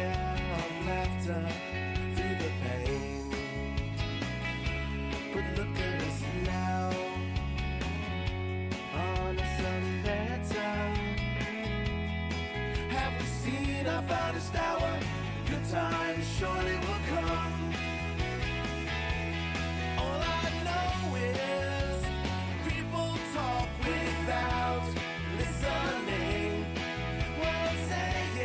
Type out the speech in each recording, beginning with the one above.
share of laughter through the pain. But look at us now, on a Sunday time. Have we seen our finest hour? Good times surely will come. All I know is people talk without listening. What I'm saying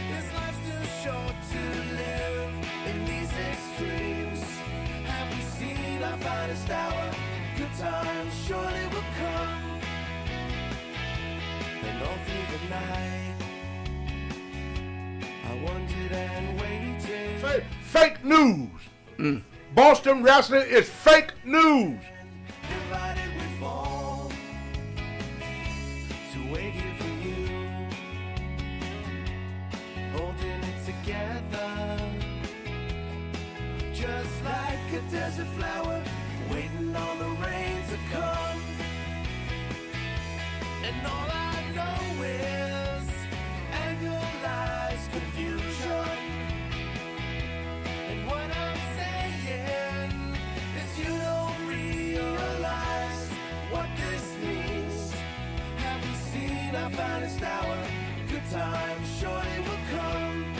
is life's too short to live in these extremes. Have we seen our finest hour? Good times surely will come. And all through the night I wondered and waited. Say fake news. Boston wrestling is fake news. Divided we fall to wait here for you, holding it together, just like a desert flower, waiting on the rain to come. And all I know is anger, lies, confusion. And what I'm saying is you don't realize what this means. Have we seen our finest hour? Good times surely will come.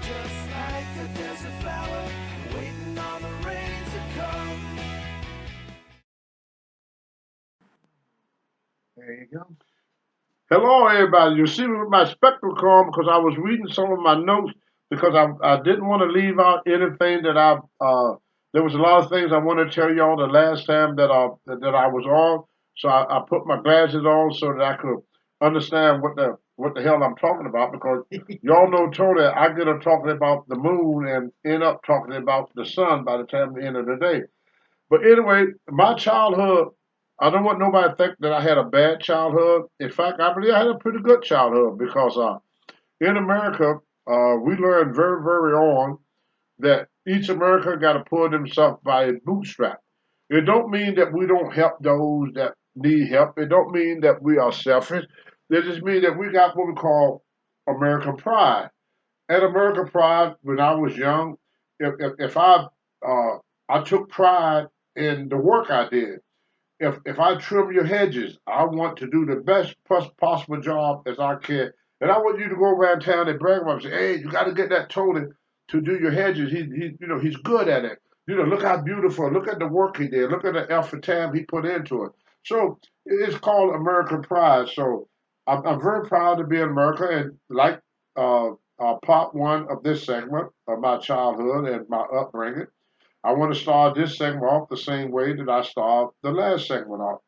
Just like a desert flower, waiting on the rain to come. There you go. Hello, everybody. You see me with my spectacles on because I was reading some of my notes because I didn't want to leave out anything that there was a lot of things I wanted to tell y'all the last time that I was on. So I put my glasses on so that I could understand what the hell I'm talking about because y'all know totally I get up talking about the moon and end up talking about the sun by the time the end of the day. But anyway, my childhood, I don't want nobody to think that I had a bad childhood. In fact, I believe I had a pretty good childhood because in America, we learned very, very on that each American got to pull themselves by his bootstrap. It don't mean that we don't help those that need help. It don't mean that we are selfish. It just means that we got what we call American pride. At American pride, when I was young, if I took pride in the work I did. If I trim your hedges, I want to do the best possible job as I can. And I want you to go around town and brag about it and say, hey, you got to get that Tony to do your hedges. He's good at it. Look how beautiful. Look at the work he did. Look at the effort time he put into it. So it's called American pride. So I'm very proud to be in America. And like part one of this segment of my childhood and my upbringing, I want to start this segment off the same way that I started the last segment off.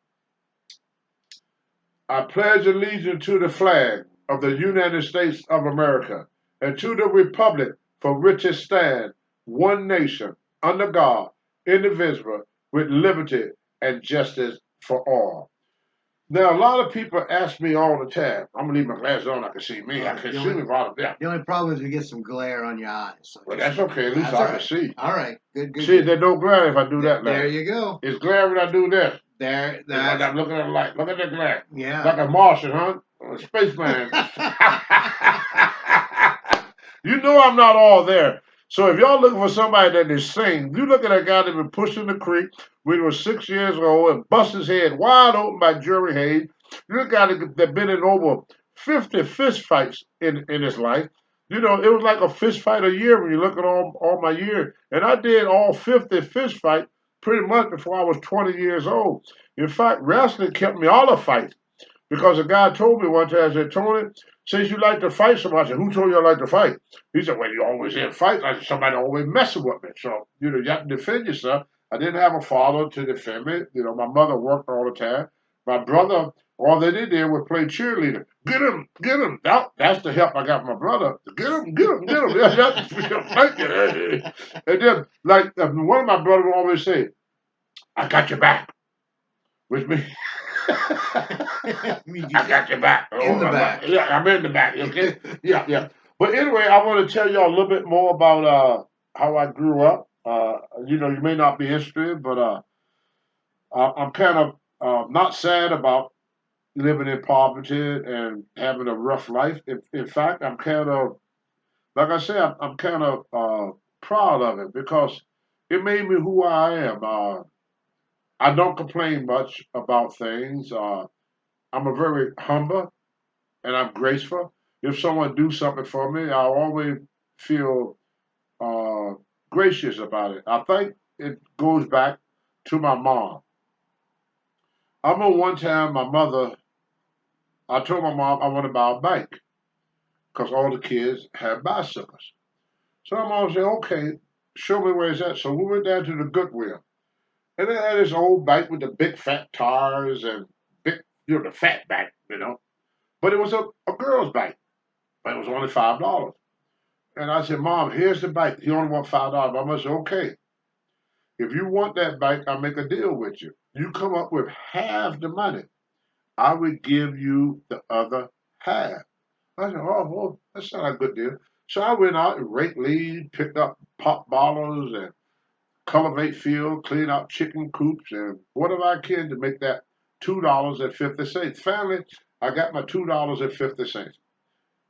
I pledge allegiance to the flag of the United States of America and to the republic for which it stands, one nation, under God, indivisible, with liberty and justice for all. Now, a lot of people ask me all the time. I'm gonna leave my glasses on. I can see me. I can see me right up there. The only problem is we get some glare on your eyes. So Well, that's okay. At least I can see. All right, good. See, there's no glare if I do that. There you go. It's glare when I do this. There. Like I'm looking at the light. Look at the glare. Yeah. Like a Martian, huh? A spaceman. You know I'm not all there. So if y'all looking for somebody that is sane, you look at that guy that been pushing the creek when he was 6 years old and bust his head wide open by Jerry Hayes. You look at it that been in over 50 fist fights in his life. It was like a fist fight a year when you look at all my years. And I did all 50 fist fights pretty much before I was 20 years old. In fact, wrestling kept me all the fights. Because a guy told me one time, I said, Tony, since you like to fight so much, I said, who told you I like to fight? He said, well, you always in fights. I said, somebody always messing with me. So, you have to defend yourself. I didn't have a father to defend me. My mother worked all the time. My brother, all they did was play cheerleader. Get him, get him. That's the help I got from my brother. Get him, get him, get him. Thank you. And then, like one of my brothers would always say, I got your back. Which means... I got your back. In the back. Yeah, I'm in the back. Okay. Yeah. But anyway, I want to tell y'all a little bit more about how I grew up. You may not be interested, but I'm kind of not sad about living in poverty and having a rough life. In fact, I'm kind of, like I said, I'm kind of proud of it because it made me who I am. I don't complain much about things. I'm a very humble and I'm graceful. If someone do something for me, I always feel uh, gracious about it. I think it goes back to my mom. I remember one time I told my mom I want to buy a bike because all the kids had bicycles. So my mom said, okay, show me where it's at. So we went down to the Goodwill. And they had this old bike with the big fat tires and big, the fat back, But it was a girl's bike. But it was only $5. And I said, Mom, here's the bike. You only want $5. Mama said, okay. If you want that bike, I'll make a deal with you. You come up with half the money. I would give you the other half. I said, oh, well, that's not a good deal. So I went out and raked leaves, picked up pop bottles and cultivate field, clean out chicken coops, and whatever I can to make that $2.50. Finally, I got my $2.50.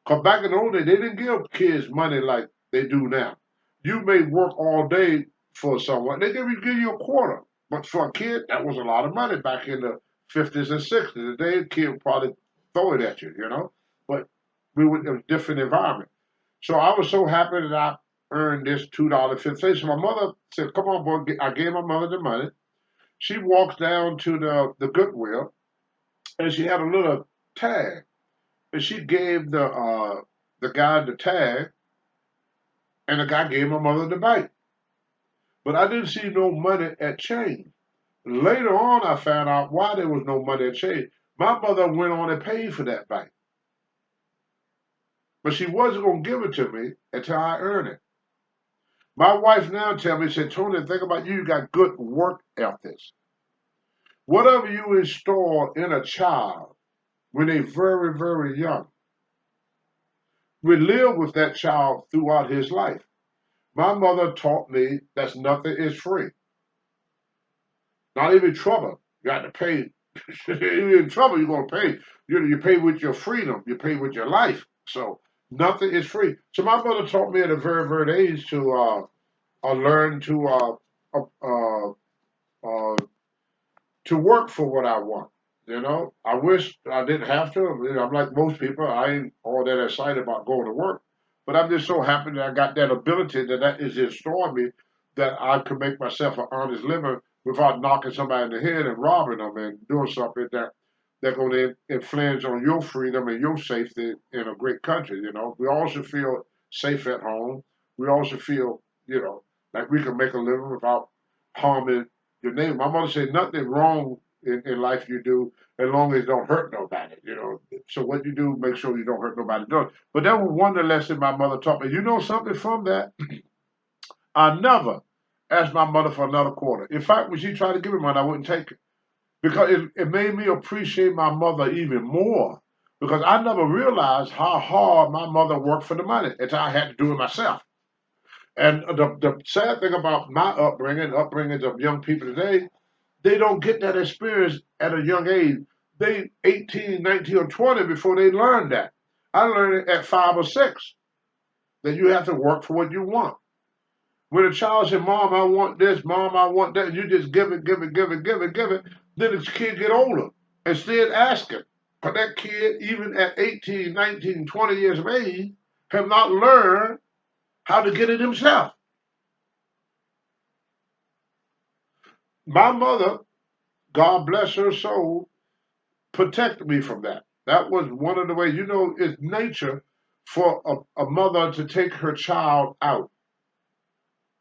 Because back in the old days, they didn't give kids money like they do now. You may work all day for someone, they give you a quarter. But for a kid, that was a lot of money back in the 50s and 60s. Today, a kid would probably throw it at you. But we were in a different environment. So I was so happy that I earned this $2.50. So my mother said, come on, boy. I gave my mother the money. She walks down to the Goodwill, and she had a little tag. And she gave the guy the tag, and the guy gave my mother the bike. But I didn't see no money at change. Later on, I found out why there was no money at change. My mother went on and paid for that bike, but she wasn't going to give it to me until I earned it. My wife now tell me, said, Tony, think about you got good work ethics. Whatever you install in a child when they're very, very young, we live with that child throughout his life. My mother taught me that nothing is free. Not even trouble. You got to pay. You're in trouble, you're going to pay. You pay with your freedom. You pay with your life. So nothing is free. So my mother taught me at a very, very age to learn uh, uh, uh, to work for what I want. I wish I didn't have to. I'm like most people. I ain't all that excited about going to work, but I'm just so happy that I got that ability that is installed me that I could make myself an honest living without knocking somebody in the head and robbing them and doing something that's going to infringe on your freedom and your safety in a great country. We all should feel safe at home. We all should feel, like we can make a living without harming your neighbor. My mother said nothing wrong in life you do as long as it don't hurt nobody. So what you do, make sure you don't hurt nobody. But that was one of the lessons my mother taught me. You know something from that? I never asked my mother for another quarter. In fact, when she tried to give me money, I wouldn't take it because it made me appreciate my mother even more because I never realized how hard my mother worked for the money until I had to do it myself. And the sad thing about my upbringings of young people today, they don't get that experience at a young age. They 18, 19, or 20 before they learn that. I learned it at 5 or 6 that you have to work for what you want. When a child says, Mom, I want this, Mom, I want that, and you just give it, give it, give it, give it, give it, then the kid get older and still asking. But that kid, even at 18, 19, 20 years of age, have not learned how to get it himself. My mother, God bless her soul, protected me from that. That was one of the ways, it's nature for a mother to take her child out.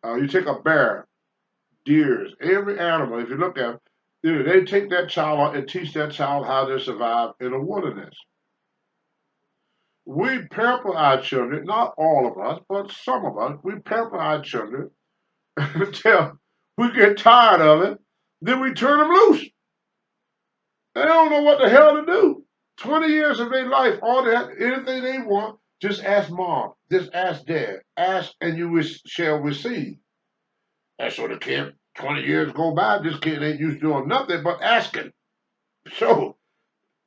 You take a bear, deers, every animal, if you look at them, they take that child out and teach that child how to survive in a wilderness. We pamper our children, not all of us, but some of us, we pamper our children until we get tired of it, then we turn them loose. They don't know what the hell to do. 20 years of their life, all that, anything they want, just ask mom, just ask dad, ask and you shall receive. And so the kid, 20 years go by, this kid ain't used to doing nothing but asking. So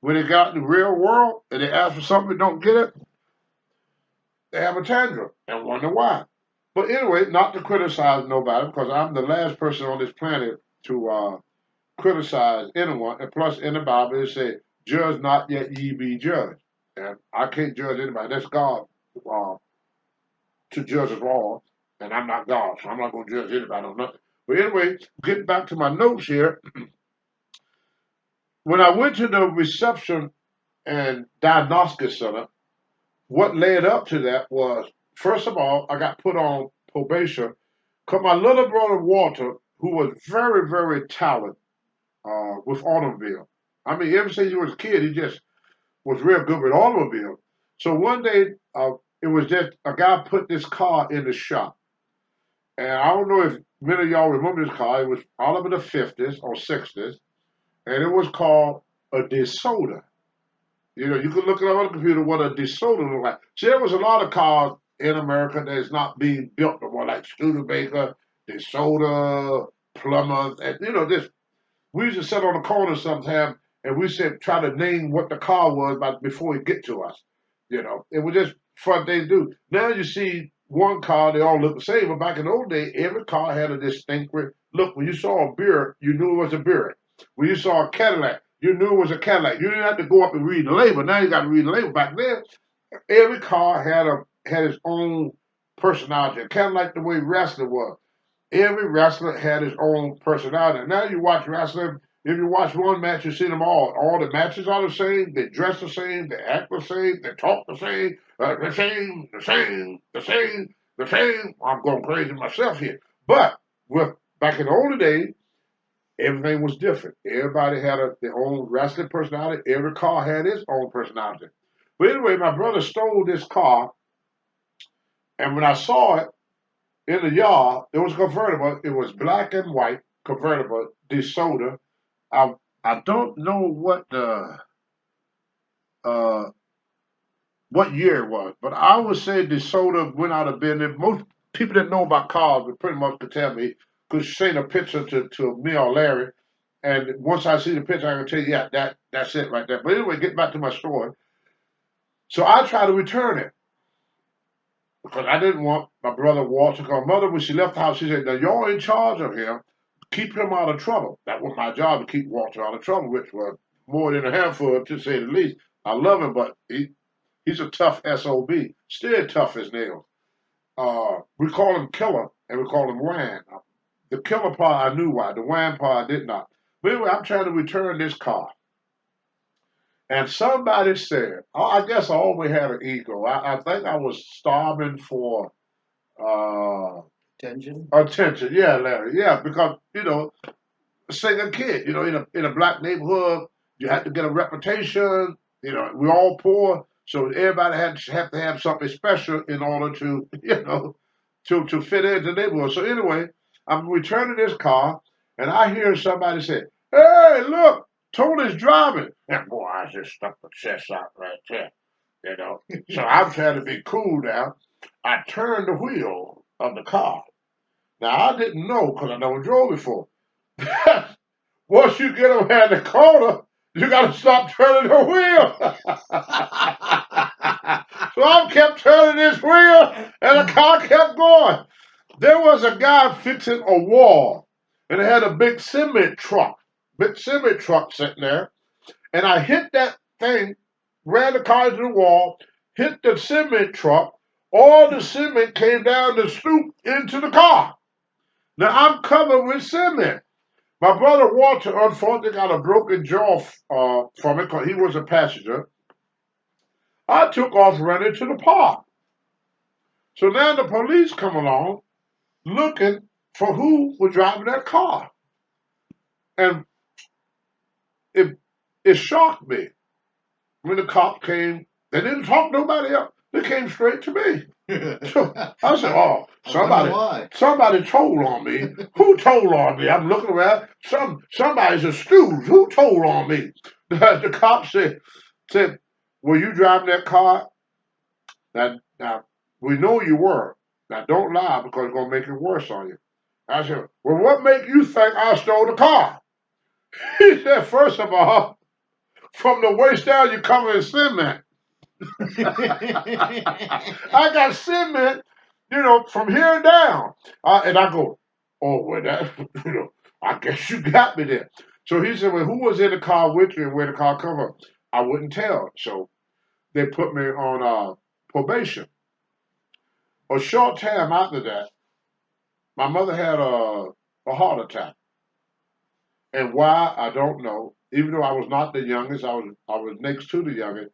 When they got in the real world and they ask for something and don't get it, they have a tantrum and wonder why. But anyway, not to criticize nobody because I'm the last person on this planet to criticize anyone. And plus, in the Bible, it says, "Judge not, yet ye be judged." And I can't judge anybody. That's God uh, to judge us all. And I'm not God, so I'm not going to judge anybody on nothing. But anyway, getting back to my notes here, when I went to the reception and diagnostic center, what led up to that was, first of all, I got put on probation because my little brother Walter, who was very, very talented with automobile. I mean, ever since he was a kid, he just was real good with automobile. So one day, it was just a guy put this car in the shop. And I don't know if many of y'all remember this car. It was all over the 50s or 60s. And it was called a DeSoto. You know, you can look it up on the computer what a DeSoto look like. See, there was a lot of cars in America that's not being built no more, like Studebaker, DeSoto, Plymouth, and you know, this. We used to sit on the corner sometime and we said try to name what the car was before it get to us. You know, it was just fun thing to do. Now you see one car, they all look the same, but back in the old day, every car had a distinct look. When you saw a Buick, you knew it was a Buick. When you saw a Cadillac, you knew it was a Cadillac. You didn't have to go up and read the label. Now you got to read the label. Back then, every car had its own personality, kind of like the way wrestling was. Every wrestler had his own personality. Now you watch wrestling. If you watch one match, you see them all. All the matches are the same. They dress the same. They act the same. They talk the same. The same. The same. The same. The same. I'm going crazy myself here. But with back in the older days, everything was different. Everybody had their own wrestling personality. Every car had its own personality. But anyway, my brother stole this car, and when I saw it in the yard, it was a convertible. It was black and white convertible, DeSoto. I I don't know uh what year it was, but I would say DeSoto went out of business. Most people that know about cars would pretty much could tell me, could send a picture to me or Larry, and once I see the picture, I can tell you, yeah, that's it right there. But anyway, get back to my story. So I tried to return it because I didn't want my brother Walter. Because mother, when she left the house, she said, "Now you're in charge of him. Keep him out of trouble." That was my job, to keep Walter out of trouble, which was more than a handful, to say the least. I love him, but he's a tough SOB, still tough as nails. We call him Killer and we call him Wham. The Killer part I knew why, the Wham part I did not. But anyway, I'm trying to return this car. And somebody said, oh, I guess I always had an ego. I think I was starving for uh, Attention. attention. Yeah, Larry. Yeah, because, single kid, in a black neighborhood, you had to get a reputation. We're all poor, so everybody have to have something special in order to, to fit into the neighborhood. So anyway, I'm returning this car, and I hear somebody say, "Hey, look, Tony's driving." And boy, I just stuck the chest out right there, So I'm trying to be cool now. I turned the wheel of the car. Now I didn't know because I never drove before. Once you get around the corner, you got to stop turning the wheel. So I kept turning this wheel, and the car kept going. There was a guy fixing a wall, and it had a big cement truck sitting there, and I hit that thing, ran the car into the wall, hit the cement truck. All the cement came down the stoop into the car. Now I'm covered with cement. My brother Walter, unfortunately, got a broken jaw from it because he was a passenger. I took off running to the park. So now the police come along looking for who was driving that car. And it, it shocked me when the cop came. They didn't talk to nobody else. They came straight to me. So I said, "Oh, somebody told on me. Who told on me?" I'm looking around. Somebody's a stooge. Who told on me? The cop said, "Were you driving that car?" Now we know you were. Now don't lie because it's gonna make it worse on you. I said, "Well, what make you think I stole the car?" He said, "First of all, From the waist down, you cover in cement. I got cement, from here down. And I go, oh, well, that, I guess you got me there. So he said, well, who was in the car with you and where the car come from? I wouldn't tell. So they put me on probation. A short time after that, my mother had a heart attack. And why, I don't know. Even though I was not the youngest, I was next to the youngest.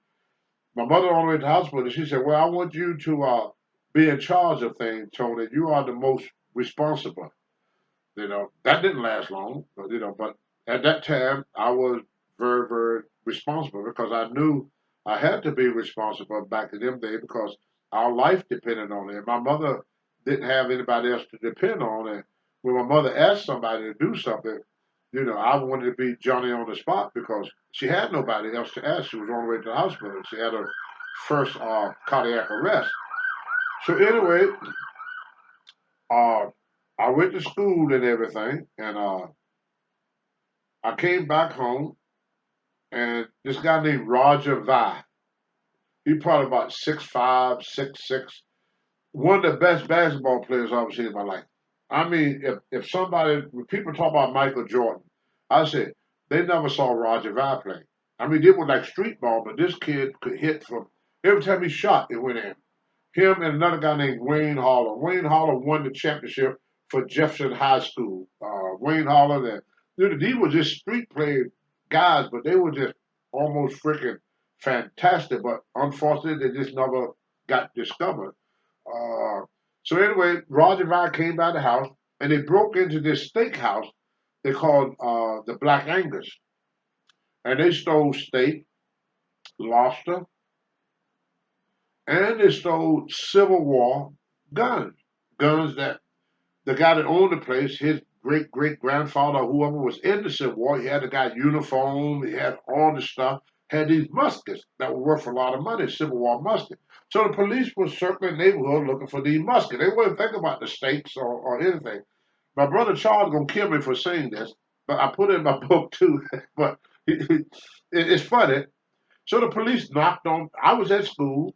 My mother on the way to the hospital, she said, well, I want you to be in charge of things, Tony. You are the most responsible. That didn't last long, but at that time, I was very, very responsible because I knew I had to be responsible back in them days because our life depended on it. My mother didn't have anybody else to depend on. And when my mother asked somebody to do something, I wanted to be Johnny on the spot because she had nobody else to ask. She was on the way to the hospital. She had her first cardiac arrest. So anyway, uh, I went to school and everything, and I came back home, and this guy named Roger Vi, he probably about 6'5", 6'6", one of the best basketball players I've ever seen in my life. I mean, when people talk about Michael Jordan, I said they never saw Roger Vi play. I mean, they were like street ball, but this kid could hit from every time he shot, it went in. Him and another guy named Wayne Haller. Wayne Haller won the championship for Jefferson High School. Wayne Haller, these were just street play guys, but they were just almost freaking fantastic. But unfortunately, they just never got discovered. Uh, so anyway, Roger Vi came by the house, and they broke into this steakhouse they called the Black Angus, and they stole steak, lobster, and they stole Civil War guns. Guns that the guy that owned the place, his great great grandfather, whoever was in the Civil War, he had the guy uniform, he had all the stuff, had these muskets that were worth a lot of money, Civil War muskets. So the police was circling the neighborhood looking for these muskets. They wouldn't think about the stakes or anything. My brother Charles gonna kill me for saying this, but I put it in my book too. But it's funny. So the police knocked on. I was at school.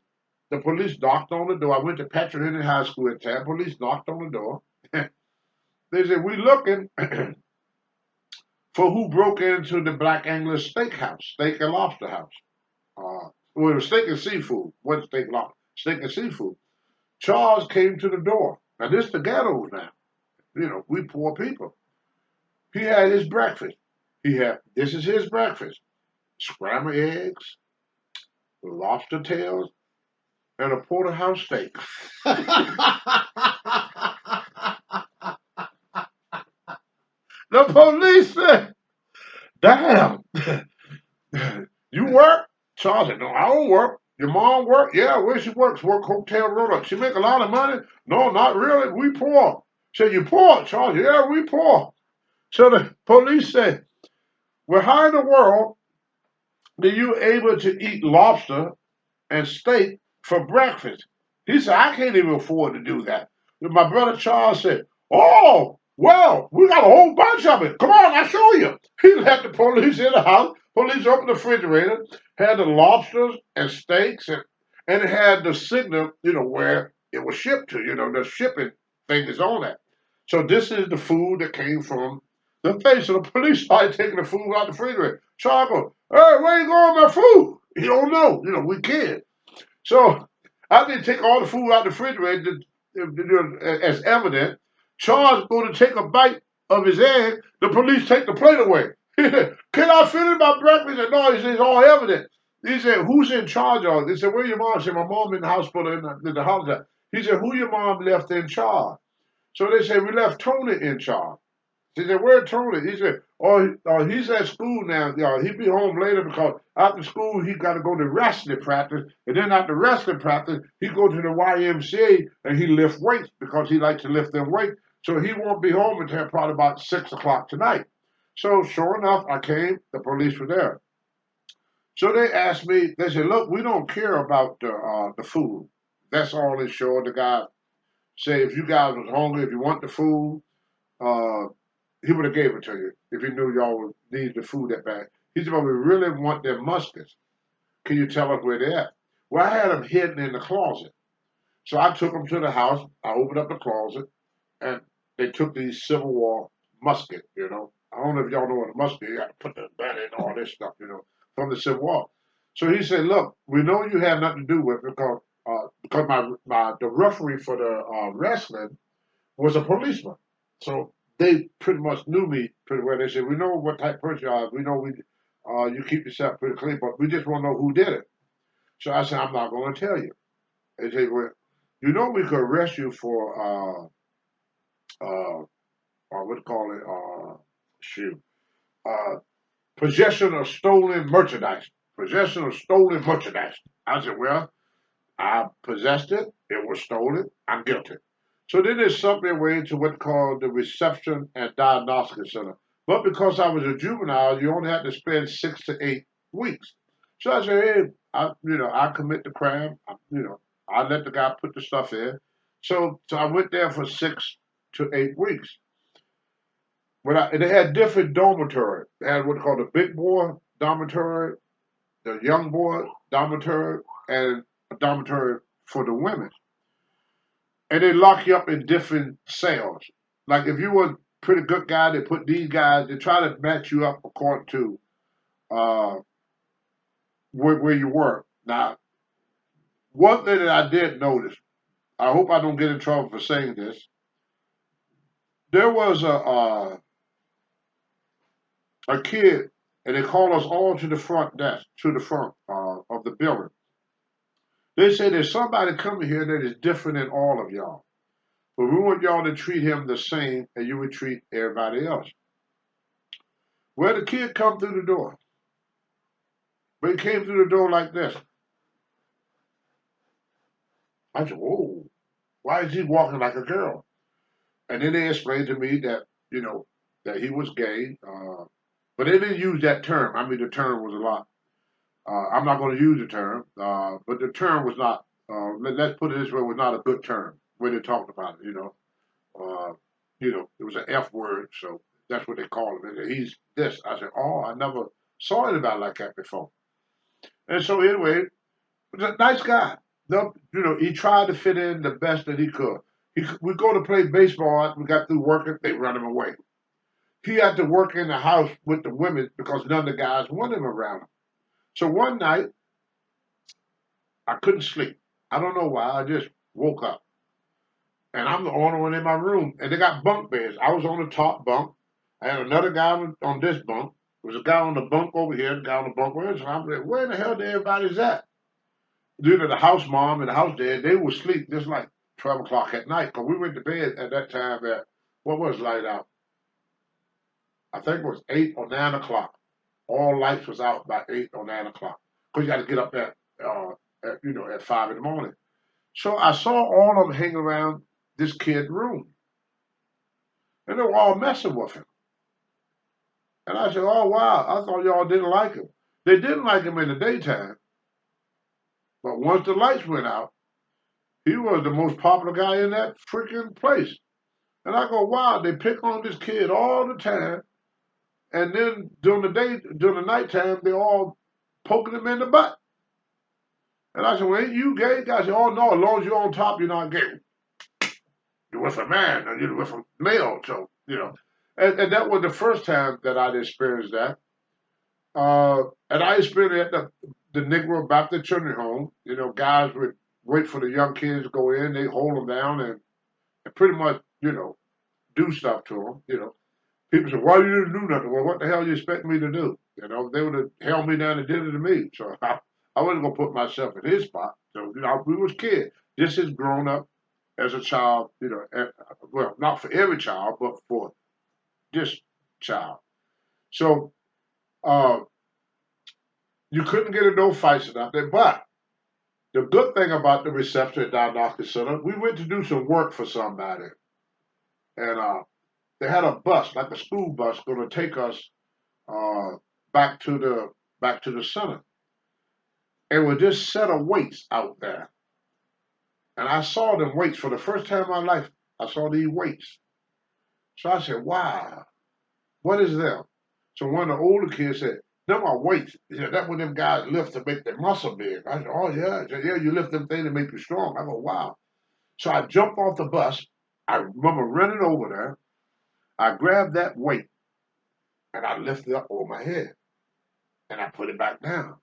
The police knocked on the door. I went to Patrick Henry High School at time. Police knocked on the door. They said, "We looking for who broke into the Black Angus Steakhouse, Steak and Lobster House. Well, it was steak and seafood. Wasn't steak lobster, steak and seafood." Charles came to the door. Now this the ghettos now. We poor people. He had his breakfast. This is his breakfast: scrambled eggs, lobster tails, and a porterhouse steak. The police said, "Damn, you work?" Charles said, "No, I don't work. Your mom work? Yeah, where she works? Work Hotel Roanoke. She make a lot of money? No, not really. We poor." Said, "You poor?" Charles, "Yeah, we poor." So the police said, "Well, how in the world are you able to eat lobster and steak for breakfast?" He said, "I can't even afford to do that." And my brother Charles said, "Oh, well, we got a whole bunch of it. Come on, I'll show you." He let the police in the house. Police opened the refrigerator, had the lobsters and steaks, and it had the signal, where it was shipped to. The shipping thing is on that. So this is the food that came from the thing. So the police started taking the food out the refrigerator. Charles goes, "Hey, where you going with my food?" He don't know. We kids. So I didn't take all the food out the refrigerator as evident. Charles going to take a bite of his egg. The police take the plate away. "Can I finish my breakfast?" And no, he said, "It's all evident." He said, "Who's in charge of it?" They said, "Where your mom?" I said, "My mom in the hospital in the hospital." He said, "Who your mom left in charge?" So they said, "We left Tony in charge." He said, "Where Tony?" He said, he's at school now. He'll be home later because after school he got to go to wrestling practice. And then after wrestling practice, he go to the YMCA and he lift weights because he likes to lift them weights. So he won't be home until probably about 6 o'clock tonight." So sure enough, I came. The police were there. So they asked me, they said, "Look, we don't care about the food. That's all they showed." The guy said, "If you guys was hungry, if you want the food, uh, he would have gave it to you if he knew y'all would need the food that bad." He said, "But we really want their muskets. Can you tell us where they're at?" Well, I had them hidden in the closet. So I took them to the house. I opened up the closet, and they took these Civil War musket. I don't know if y'all know what a musket is. You got to put the gun in all this stuff. From the Civil War. So he said, "Look, we know you have nothing to do with it because the referee for the wrestling was a policeman. So they pretty much knew me pretty well. They said, "We know what type of person you are. We know you keep yourself pretty clean, but we just want to know who did it." So I said, "I'm not going to tell you." They said, "Well, we could arrest you for what do you call it? Shoot, uh, possession of stolen merchandise. Possession of stolen merchandise." I said, "Well, I possessed it. It was stolen. I'm guilty." So then they sent me away to what's called the Reception and Diagnostic Center. But because I was a juvenile, you only had to spend 6 to 8 weeks. So I said, "Hey, I commit the crime. I let the guy put the stuff in." So I went there for 6 to 8 weeks. And they had different dormitories. They had what they call the big boy dormitory, the young boy dormitory, and a dormitory for the women. And they lock you up in different cells. Like if you were a pretty good guy, they put these guys. They try to match you up according to uh, where you were. Now, one thing that I did notice, I hope I don't get in trouble for saying this. There was a kid, and they called us all to the front desk, to the front of the building. They said there's somebody coming here that is different than all of y'all. But we want y'all to treat him the same as you would treat everybody else. Well, the kid come through the door. But he came through the door like this. I said, "Whoa, why is he walking like a girl?" And then they explained to me that he was gay. But they didn't use that term. I mean, the term was a lot. I'm not going to use the term, but the term was not, let's put it this way, was not a good term when they talked about it. Uh, it was an F word, so that's what they called him. He's this. I said, "Oh, I never saw anybody like that before." And so anyway, he was a nice guy. He tried to fit in the best that he could. We go to play baseball after we got through working, they run him away. He had to work in the house with the women because none of the guys wanted him around him. So one night, I couldn't sleep. I don't know why. I just woke up. And I'm the only one in my room. And they got bunk beds. I was on the top bunk. I had another guy on this bunk. There was a guy on the bunk over here, a guy on the bunk over here. So I'm like, where the hell did everybody's at? Due to the house mom and the house dad, they were asleep just like 12 o'clock at night. Because we went to bed at that time what was light out? I think it was 8 or 9 o'clock. All lights was out by 8 or 9 o'clock. Because you got to get up at 5 in the morning. So I saw all of them hanging around this kid's room. And they were all messing with him. And I said, "Oh, wow, I thought y'all didn't like him." They didn't like him in the daytime. But once the lights went out, he was the most popular guy in that freaking place. And I go, "Wow, they pick on this kid all the time. And then during the nighttime, they all poking him in the butt." And I said, "Well, ain't you gay?" Guy said, "Oh, no, as long as you're on top, you're not gay. You're with a man, and you're with a male." So. And that was the first time that I'd experienced that. And I experienced it at the Negro Baptist Children's Home. Guys would wait for the young kids to go in. They hold them down and pretty much, do stuff to them. People say, "Why you didn't do nothing?" Well, what the hell you expect me to do? They would have held me down and did it to me. So I wasn't going to put myself in his spot. So, we was kids. This is grown up as a child, well, not for every child, but for this child. So, uh, you couldn't get in no fights out there. But the good thing about the reception at Diagnostic Center, we went to do some work for somebody. And they had a bus, like a school bus, going to take us uh, back to the center. And with this set of weights out there. And I saw them weights for the first time in my life. I saw these weights. So I said, "Wow, what is them?" So one of the older kids said, them are weights. He said, that's what them guys lift to make their muscle big. I said, oh yeah. He said, yeah, you lift them things to make you strong. I go, wow. So I jumped off the bus. I remember running over there. I grabbed that weight and I lifted it up over my head and I put it back down.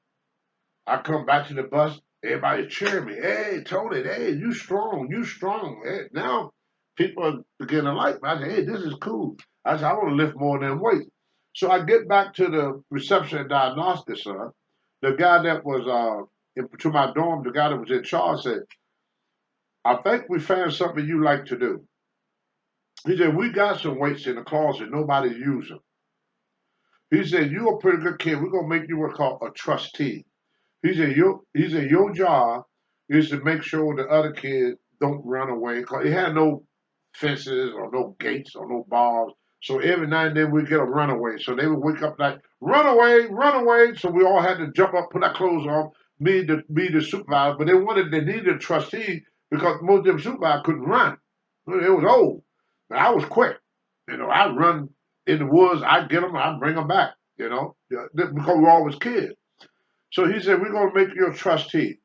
I come back to the bus. Everybody cheering me. Hey, Tony, hey, you strong, you strong. Hey, now people are beginning to like me. I said, hey, this is cool. I said, I want to lift more than weight. So I get back to the reception and diagnostics center. The guy that was to my dorm, the guy that was in charge said, I think we found something you like to do. He said, we got some weights in the closet. Nobody use them. He said, you're a pretty good kid. We're going to make you what's called a trustee. Your job is to make sure the other kids don't run away. Cause it had no fences or no gates or no bars. So every now and then we get a runaway. So they would wake up like, run away, run away. So we all had to jump up, put our clothes on, be the supervisor. But they needed a trustee because most of them supervisors couldn't run. It was old. But I was quick. I'd run in the woods, I'd get them, I'd bring them back, because we were always kids. So he said, we're going to make you a trustee.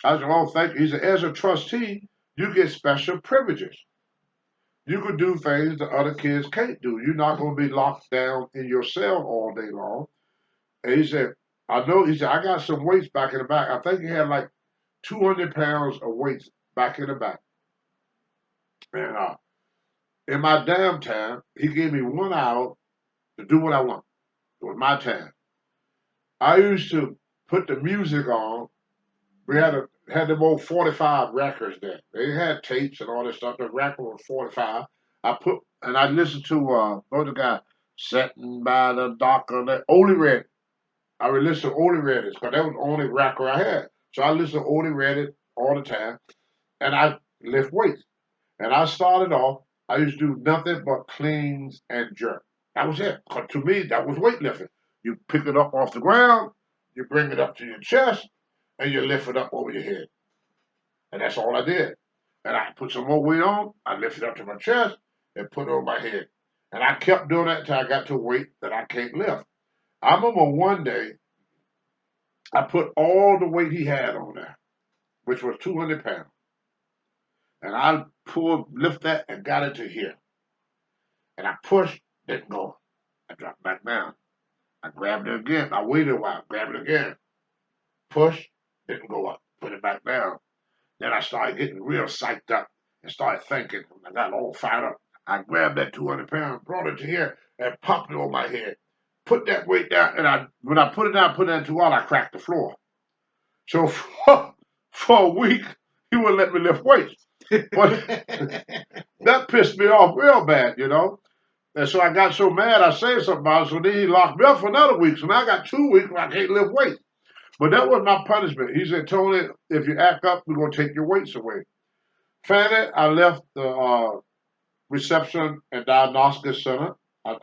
I said, oh, thank you. He said, as a trustee, you get special privileges. You can do things that other kids can't do. You're not going to be locked down in your cell all day long. And he said, I got some weights back in the back. I think he had like 200 pounds of weights back in the back. And in my damn time, he gave me 1 hour to do what I want. It was my time. I used to put the music on. We had them old 45 records there. They had tapes and all this stuff. The record was 45. I listened to what the guy sitting by the dock of the Only Red. I would listen to Only Red because that was the only record I had. So I listened to Only Red all the time, and I lift weights. And I started off. I used to do nothing but cleans and jerk. That was it. 'Cause to me, that was weightlifting. You pick it up off the ground, you bring it up to your chest, and you lift it up over your head. And that's all I did. And I put some more weight on, I lifted up to my chest and put it on my head. And I kept doing that until I got to a weight that I can't lift. I remember one day I put all the weight he had on there, which was 200 pounds. And I lift that and got it to here. And I pushed, didn't go. I dropped back down. I grabbed it again. I waited a while, grabbed it again. Push, didn't go up. Put it back down. Then I started getting real psyched up and started thinking. I got all fired up. I grabbed that 200 pounds, brought it to here, and popped it on my head. Put that weight down, and when I put it down, put it in too hard, I cracked the floor. So for a week, he wouldn't let me lift weights. But that pissed me off real bad, And so I got so mad, I said something about it. So then he locked me up for another week. So now I got 2 weeks where I can't lift weights. But that was my punishment. He said, Tony, if you act up, we're going to take your weights away. Finally, I left the reception and diagnostic center, and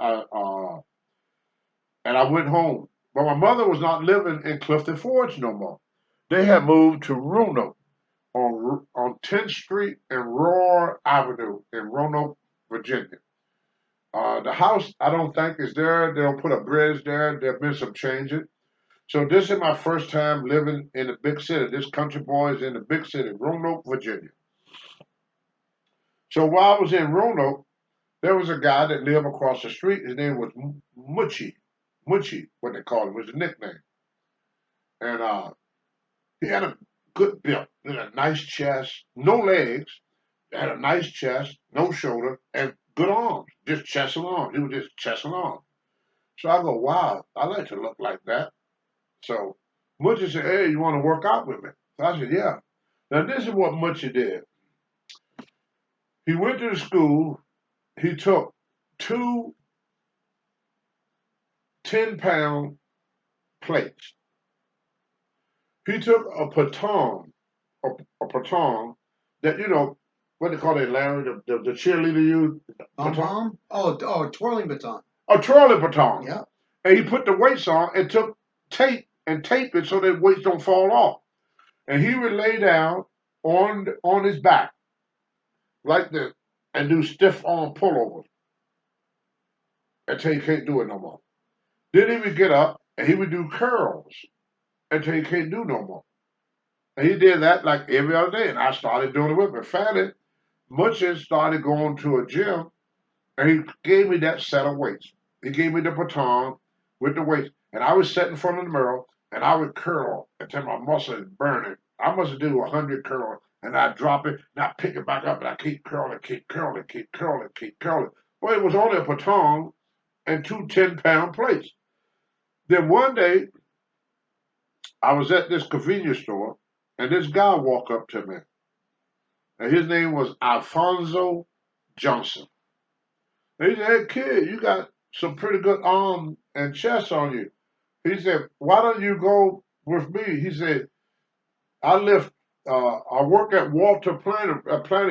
I went home. But my mother was not living in Clifton Forge no more. They had moved to Roanoke on 10th Street and Roar Avenue in Roanoke, Virginia. The house, I don't think, is there. They'll put a bridge there. There have been some changes. So this is my first time living in a big city. This country boy is in the big city, Roanoke, Virginia. So while I was in Roanoke, there was a guy that lived across the street. His name was Muchie. Muchie, what they called him, was a nickname. And he had a good build. He had a nice chest, no legs. He had a nice chest, no shoulder, and good arms. Just chest and arms. He was just chest and arms. So I go, wow, I like to look like that. So Muchie said, hey, you want to work out with me? So I said, yeah. Now this is what Muchie did. He went to the school. He took two 10-pound plates. He took a baton, that, what they call it, Larry, the cheerleader used, baton? Oh, twirling baton. A twirling baton. Yeah. And he put the weights on and took tape and taped it so that weights don't fall off. And he would lay down on his back like this and do stiff arm pullovers until he can't do it no more. Then he would get up and he would do curls until he can't do no more. And he did that like every other day, and I started doing it with him. Finally, Munchen started going to a gym, and he gave me that set of weights. He gave me the baton with the weights, and I would sit in front of the mirror, and I would curl until my muscle is burning. I must do 100 curls, and I drop it, and I pick it back up, and I keep curling, keep curling, keep curling, keep curling. Well, it was only a baton and two 10-pound plates. Then one day, I was at this convenience store, and this guy walked up to me, and his name was Alfonso Johnson. And he said, "Hey, kid, you got some pretty good arm and chest on you." He said, "Why don't you go with me?" He said, I work at Walter Planner.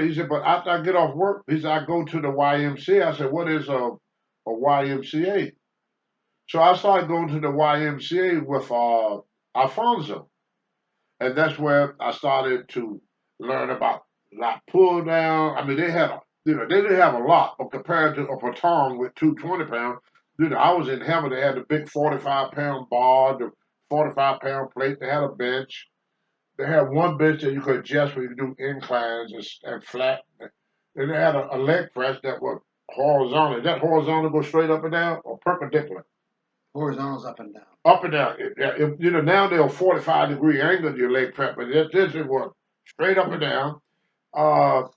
He said, "But after I get off work," he said, "I go to the YMCA." I said, "What is a YMCA?" So I started going to the YMCA with Alfonso. And that's where I started to learn about lat pull down. I mean, they had they didn't have a lot, but compared to a baton with 220 pounds, I was in heaven. They had the big 45-pound bar, the 45-pound plate. They had a bench. They had one bench that you could adjust where you could do inclines and flat. And they had a leg press that was horizontal. Is that horizontal go straight up and down or perpendicular? Horizontals up and down. Up and down. Now they're 45-degree angle to your leg prep, but this it was straight up and down.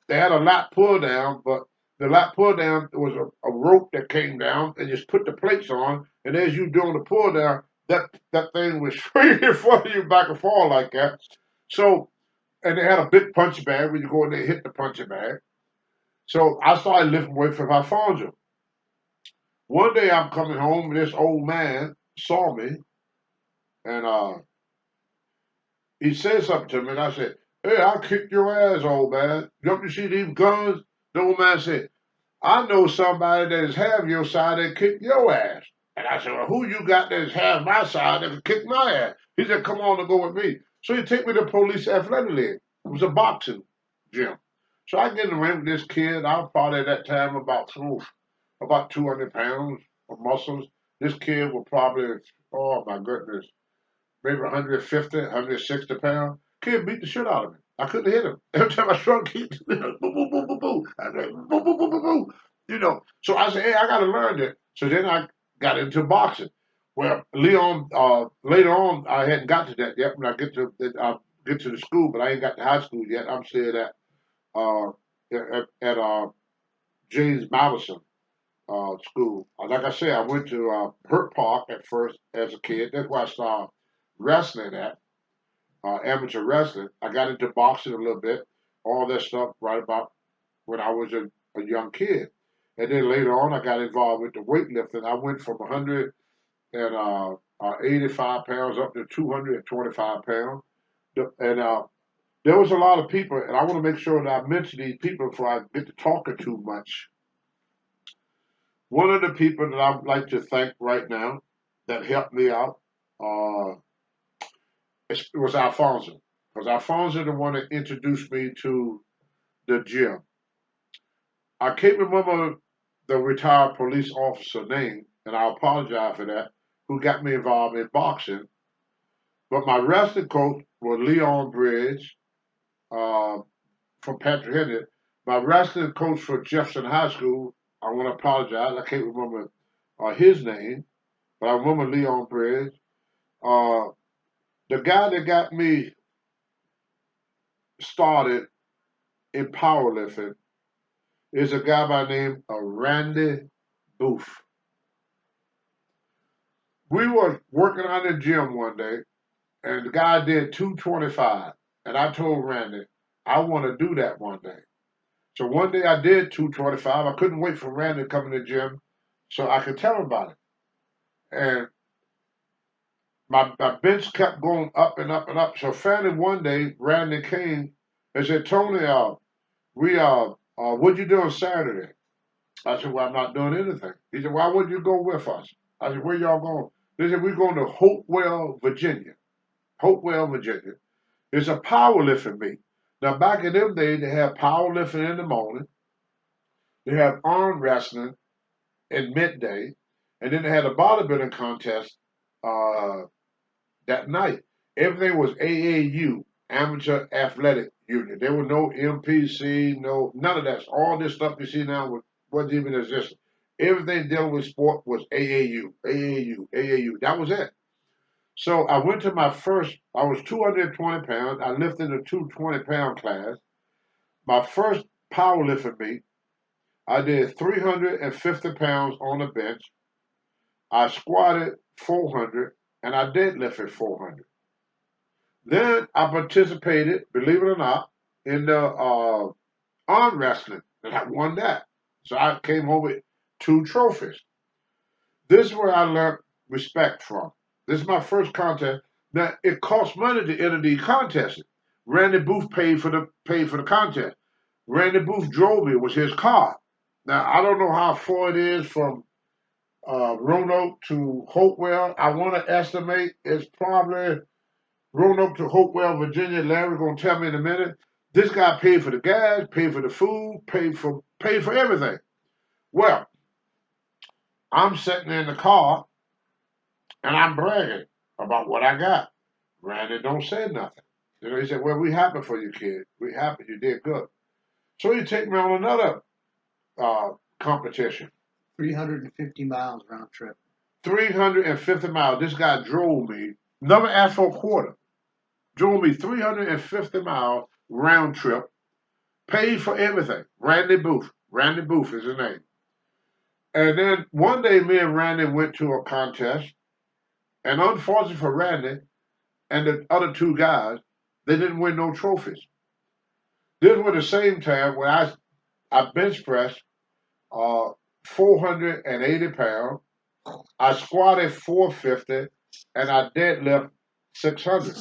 They had a lat pull down, but the lat pull down was a rope that came down and just put the plates on, and as you doing the pull down, that thing was swinging for you back and forth like that. So, and they had a big punch bag when you go in there and hit the punching bag. So I started lifting weights for Alfonso. One day I'm coming home, and this old man saw me, and he said something to me, and I said, "Hey, I'll kick your ass, old man. Don't you see these guns?" The old man said, "I know somebody that is half your side that kick your ass." And I said, "Well, who you got that is half my side that can kick my ass?" He said, "Come on and go with me." So he took me to Police Athletic League. It was a boxing gym. So I get in the ring with this kid. I was probably at that time about 200 pounds of muscles. This kid was probably, oh my goodness, maybe 150, 160 pounds. Kid beat the shit out of me. I couldn't hit him. Every time I struck, he boom, boom, boom, boom, boom. I said, boom, boom, boom, boom, boom. So I said, "Hey, I got to learn that." So then I got into boxing. Well, Leon, later on, I hadn't got to that yet. When I get to the school, but I ain't got to high school yet. I'm still at James Madison school. Like I said, I went to Hurt Park at first as a kid. That's where I started wrestling at, amateur wrestling. I got into boxing a little bit, all that stuff right about when I was a young kid. And then later on, I got involved with the weightlifting. I went from 185 pounds up to 225 pounds. And there was a lot of people, and I want to make sure that I mention these people before I get to talking too much. One of the people that I'd like to thank right now that helped me out uh, was Alfonso. Because Alfonso the one that introduced me to the gym. I can't remember the retired police officer name, and I apologize for that, who got me involved in boxing. But my wrestling coach was Leon Bridge uh, from Patrick Henry. My wrestling coach for Jefferson High School, I want to apologize, I can't remember his name, but I remember Leon Bridge. Uh, the guy that got me started in powerlifting is a guy by the name of Randy Booth. We were working out in the gym one day, and the guy did 225. And I told Randy, I want to do that one day. So one day I did 225. I couldn't wait for Randy to come in the gym so I could tell him about it. And my bench kept going up and up and up. So finally one day, Randy came and said, "Tony, what'd you do on Saturday?" I said, "Well, I'm not doing anything." He said, "Why wouldn't you go with us?" I said, "Where y'all going?" They said, "We're going to Hopewell, Virginia. Hopewell, Virginia. It's a powerlifting meet." Now, back in them days, they had powerlifting in the morning. They had arm wrestling at midday. And then they had a bodybuilding contest uh, that night. Everything was AAU, Amateur Athletic Union. There was no MPC, no none of that. All this stuff you see now wasn't even existing. Everything dealing with sport was AAU, AAU, AAU. That was it. So I went to my first. I was 220 pounds. I lifted the 220-pound class. My first powerlifting meet, I did 350 pounds on the bench. I squatted 400 and I deadlifted 400. Then I participated, believe it or not, in the arm wrestling, and I won that. So I came home with 2 trophies. This is where I learned respect from. This is my first contest. Now it costs money to enter these contests. Randy Booth paid for the contest. Randy Booth drove me. It was his car. Now I don't know how far it is from Roanoke to Hopewell. I want to estimate it's probably Roanoke to Hopewell, Virginia. Larry's gonna tell me in a minute. This guy paid for the gas, paid for the food, paid for everything. Well, I'm sitting in the car and I'm bragging about what I got. Randy don't say nothing. He said, "Well, we happy for you, kid. We happy you did good." So he take me on another competition. 350 miles round trip. 350 miles. This guy drove me. Never asked for a quarter. Drove me 350 miles round trip. Paid for everything. Randy Booth. Randy Booth is his name. And then one day, me and Randy went to a contest, and unfortunately for Randy and the other 2 guys, they didn't win no trophies. This was the same time when I bench pressed 480 pounds, I squatted 450, and I deadlift 600.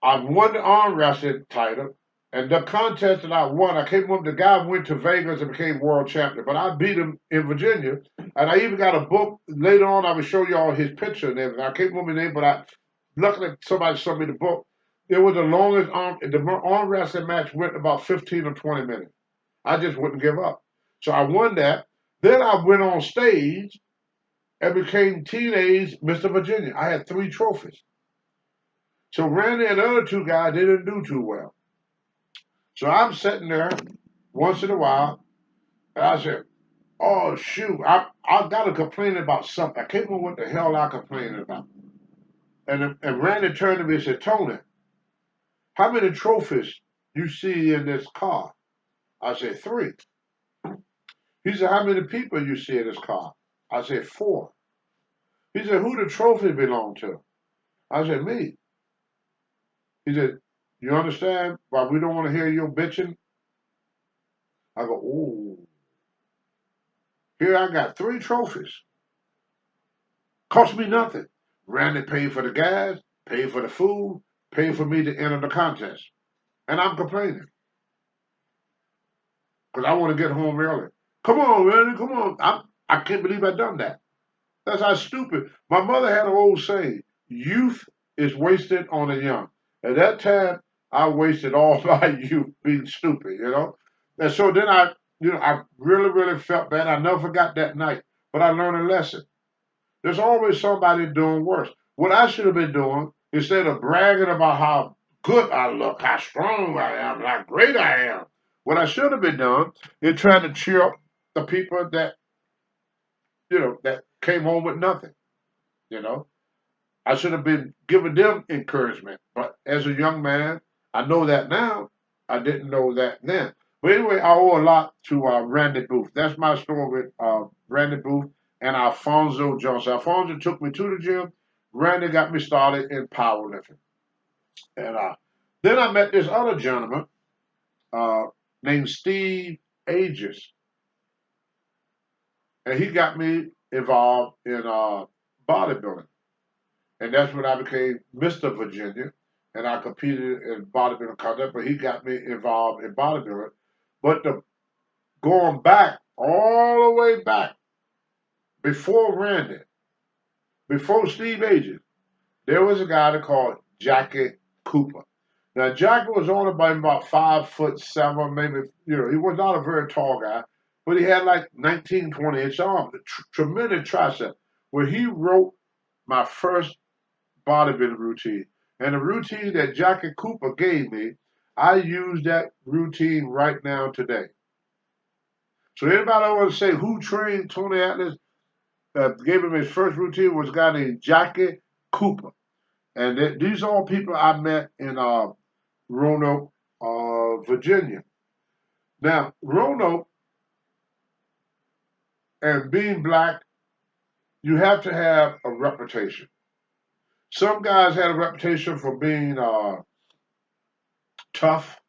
I won the arm wrestling title, and the contest that I won, I came up. The guy went to Vegas and became world champion, but I beat him in Virginia, and I even got a book later on. I will show y'all his picture and everything. I can't remember his name, but luckily somebody sent me the book. It was the longest arm wrestling match went about 15 or 20 minutes. I just wouldn't give up, so I won that. Then I went on stage and became teenage Mr. Virginia. I had 3 trophies. So Randy and the other 2 guys, they didn't do too well. So I'm sitting there once in a while, and I said, "Oh shoot, I got to complain about something. I can't remember what the hell I complained about." And Randy turned to me and said, "Tony, how many trophies you see in this car?" I said, 3. He said, "How many people you see in this car?" I said, 4. He said, "Who the trophy belong to?" I said, "Me." He said, "You understand why we don't want to hear your bitching?" I go, "Oh, here I got 3 trophies. Cost me nothing. Randy paid for the gas, paid for the food, paid for me to enter the contest. And I'm complaining because I want to get home early. Come on, Randy, come on. I can't believe I done that. That's how stupid. My mother had an old saying, youth is wasted on the young. At that time, I wasted all my youth being stupid. And so then I really, really felt bad. I never forgot that night. But I learned a lesson. There's always somebody doing worse. What I should have been doing, instead of bragging about how good I look, how strong I am, how great I am, what I should have been doing is trying to cheer up the people that came home with nothing. You know, I should have been giving them encouragement. But as a young man, I know that now. I didn't know that then. But anyway, I owe a lot to Randy Booth. That's my story with Randy Booth and Alfonso Johnson. Alfonso took me to the gym. Randy got me started in powerlifting. And then I met this other gentleman uh, named Steve Aegis. And he got me involved in bodybuilding. And that's when I became Mr. Virginia. And I competed in bodybuilding contest, but he got me involved in bodybuilding. But going back, all the way back, before Randy, before Steve Aegis, there was a guy called Jackie Cooper. Now, Jackie was only about 5'7", maybe, he was not a very tall guy, but he had like 19, 20-inch arms, tremendous tricep. where he wrote my first bodybuilding routine. And the routine that Jackie Cooper gave me, I use that routine right now today. So anybody want to say who trained Tony Atlas, gave him his first routine was a guy named Jackie Cooper. And these are all people I met in Roanoke, Virginia. Now, Roanoke and being black, you have to have a reputation. Some guys had a reputation for being tough.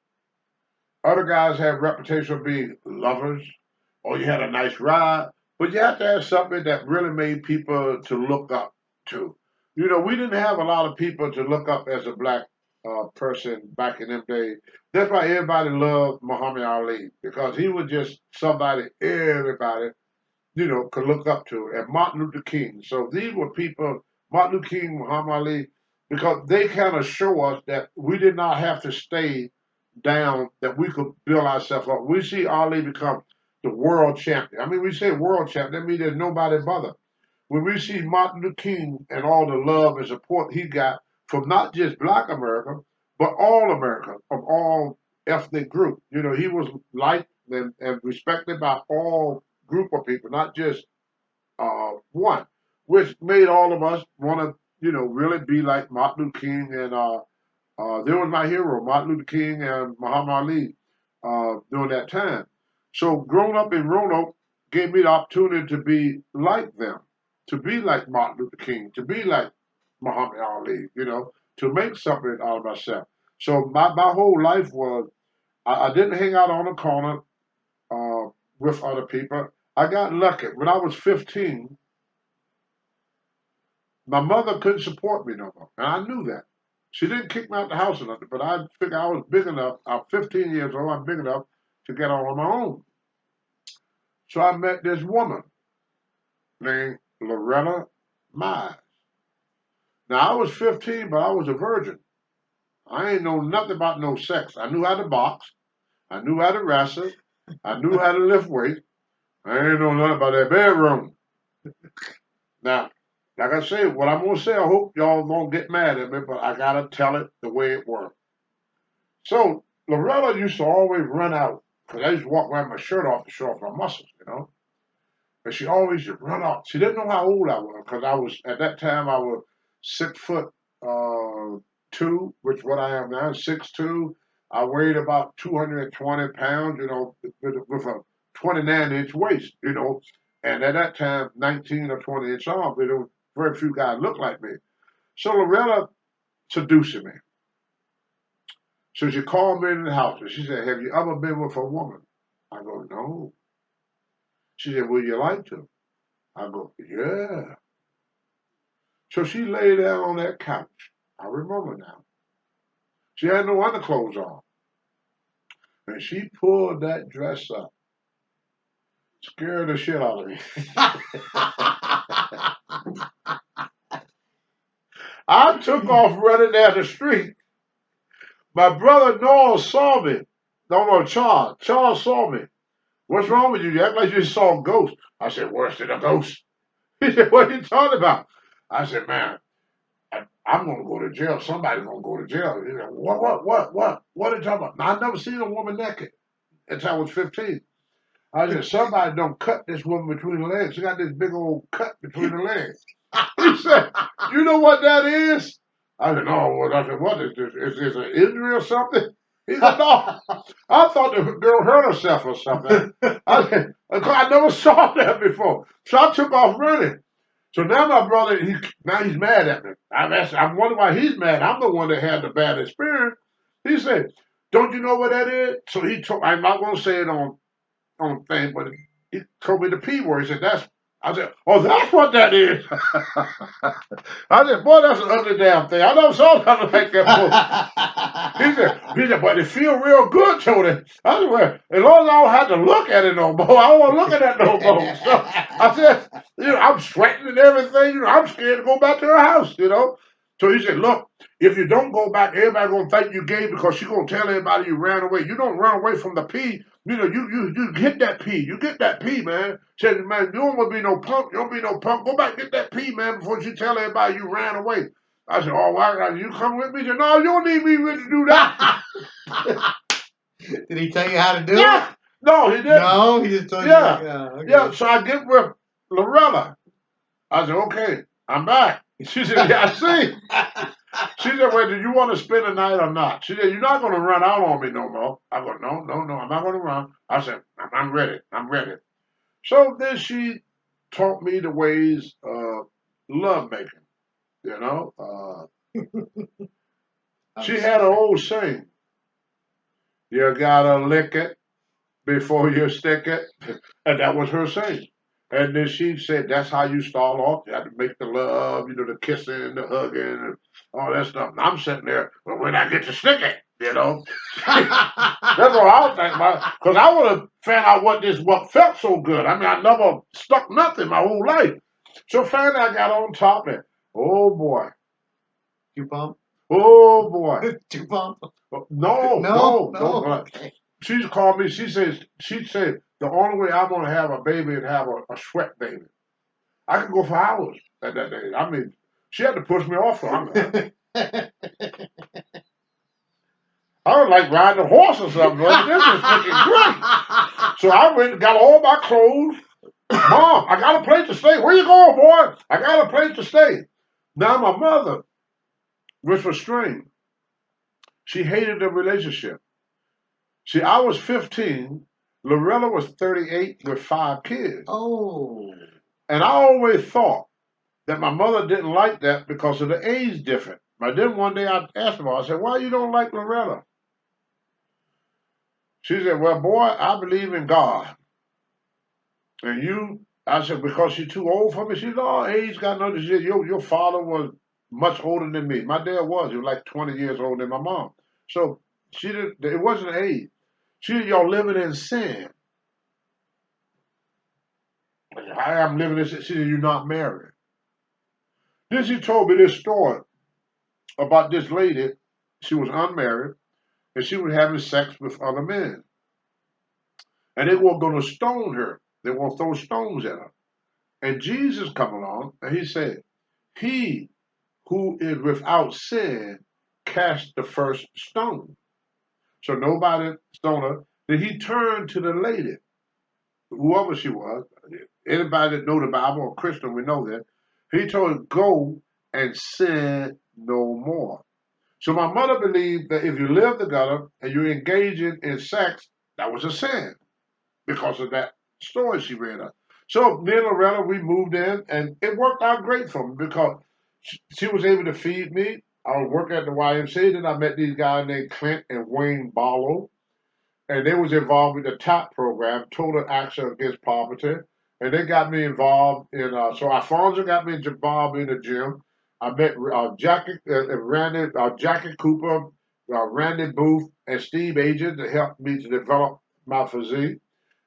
Other guys had a reputation for being lovers, or you had a nice ride. But you have to have something that really made people to look up to. You know, we didn't have a lot of people to look up as a black person back in them days. That's why everybody loved Muhammad Ali, because he was just somebody everybody, could look up to. And Martin Luther King. So these were people, Martin Luther King, Muhammad Ali, because they kind of show us that we did not have to stay down, that we could build ourselves up. We see Ali become the world champion. I mean, we say world champion, that means there's nobody but him. When we see Martin Luther King and all the love and support he got from not just black America, but all America, of all ethnic groups. He was liked and respected by all group of people, not just one, which made all of us want to, really be like Martin Luther King and there was my hero, Martin Luther King and Muhammad Ali, during that time. So growing up in Roanoke gave me the opportunity to be like them, to be like Martin Luther King, to be like Muhammad Ali, to make something out of myself. So my whole life was, I didn't hang out on the corner with other people. I got lucky. When I was 15, my mother couldn't support me no more, and I knew that. She didn't kick me out the house or nothing, but I figured I was big enough. I'm 15 years old. I'm big enough to get on my own. So I met this woman named Loretta Mize. Now I was 15, but I was a virgin. I ain't know nothing about no sex. I knew how to box. I knew how to wrestle. I knew how to lift weights. I ain't know nothing about that bedroom. Now, like I say, what I'm gonna say, I hope y'all don't get mad at me, but I gotta tell it the way it worked. So Loretta used to always run out, because I used to walk around with my shirt off to show off my muscles. And she always used to run off. She didn't know how old I was, because at that time I was 6'2", which what I am now, 6'2". I weighed about 220 pounds, with a 29-inch waist, and at that time, 19 or 20-inch arms. There was very few guys looked like me. So Loretta seduced me. So she called me in the house and she said, "Have you ever been with a woman?" I go, "No." She said, "Would you like to?" I go, "Yeah." So she lay down on that couch. I remember now. She had no underclothes on. And she pulled that dress up. Scared the shit out of me. I took off running down the street. My brother Noel saw me. No, Charles. Charles saw me. "What's wrong with you? You act like you saw a ghost." I said, "Worse than a ghost." He said, "What are you talking about?" I said, "Man, I'm going to go to jail. Somebody's going to go to jail." He said, What are you talking about?" Now, I never seen a woman naked until I was 15. I said, "Somebody don't cut this woman between the legs. She got this big old cut between the legs." He said, "You know what that is?" I said, "No." I said, "What is this? Is this an injury or something?" He said, "No." I thought the girl hurt herself or something. I never saw that before. So I took off running. So now my brother, now he's mad at me. I'm wondering why he's mad. I'm the one that had the bad experience. He said, "Don't you know what that is?" So he told, I'm not going to say it on thing, but he told me the P word. He said, I said, "Oh, that's what that is." I said, "Boy, that's an ugly damn thing. I never saw nothing like that before." He said, "But it feel real good, Tony." I said, "Well, as long as I don't have to look at it no more, I don't want to look at that no more." So I said, I'm sweating and everything. I'm scared to go back to the house. So he said, look, if you don't go back, everybody gonna think you gay because she gonna tell everybody you ran away. You don't run away from the P. You know, you get that P. You get that P, man. Said, man, you don't want to be no punk. You don't be no punk. Go back and get that P, man, before you tell everybody you ran away. I said, oh, why? You come with me? He said, no, you don't need me to do that. Did he tell you how to do Yeah. it? No, he didn't. No, he just told Yeah. you. Okay. Yeah, so I get with Lorella. I said, okay, I'm back. She said, yeah, I see. She said, well, do you want to spend the night or not? She said, you're not going to run out on me no more. I go, no, I'm not going to run. I said, I'm ready. I'm ready. So then she taught me the ways of love making, you know. She had an old saying, you got to lick it before you stick it. And that was her saying. And then she said, that's how you start off. You have to make the love, you know, the kissing, the hugging, and all that stuff. And I'm sitting there, well, when I get to stick it, you know. That's what I was thinking about. Because I would have found out what felt so good. I mean, I never stuck nothing my whole life. So finally I got on top and, oh boy. You pump? Oh boy. Two pump? No. Okay. She called me, she said, the only way I'm gonna have a baby and have a sweat baby. I could go for hours at that day. I mean, she had to push me off. So I was like riding a horse or something. This is freaking great. So I went and got all my clothes. Mom, I got a place to stay. Where you going, boy? I got a place to stay. Now my mother, which was strange, she hated the relationship. See, I was 15. Lorella was 38 with 5 kids. Oh. And I always thought that my mother didn't like that because of the age difference. But then one day I asked her, I said, why you don't like Loretta? She said, well, boy, I believe in God. And you, I said, because she's too old for me? She said, oh, age got nothing to do. Your father was much older than me. My dad was. He was like 20 years older than my mom. So she didn't, it wasn't age. She said, y'all living in sin. I am living in sin. She said, you're not married. Then she told me this story about this lady. She was unmarried, and she was having sex with other men. And they were going to stone her. They were going to throw stones at her. And Jesus come along, and he said, he who is without sin cast the first stone. So nobody stoned her. Then he turned to the lady, whoever she was. Anybody that know the Bible or Christian, we know that. He told her, go and sin no more. So my mother believed that if you live together and you're engaging in sex, that was a sin because of that story she read us. So me and Loretta, we moved in, and it worked out great for me because she was able to feed me. I was working at the YMCA. Then I met these guys named Clint and Wayne Barlow, and they was involved with the TAP program, Total Action Against Poverty. And they got me involved in, so Alfonso got me involved in the gym. I met Jackie Cooper, Randy Booth, and Steve Agent to help me to develop my physique.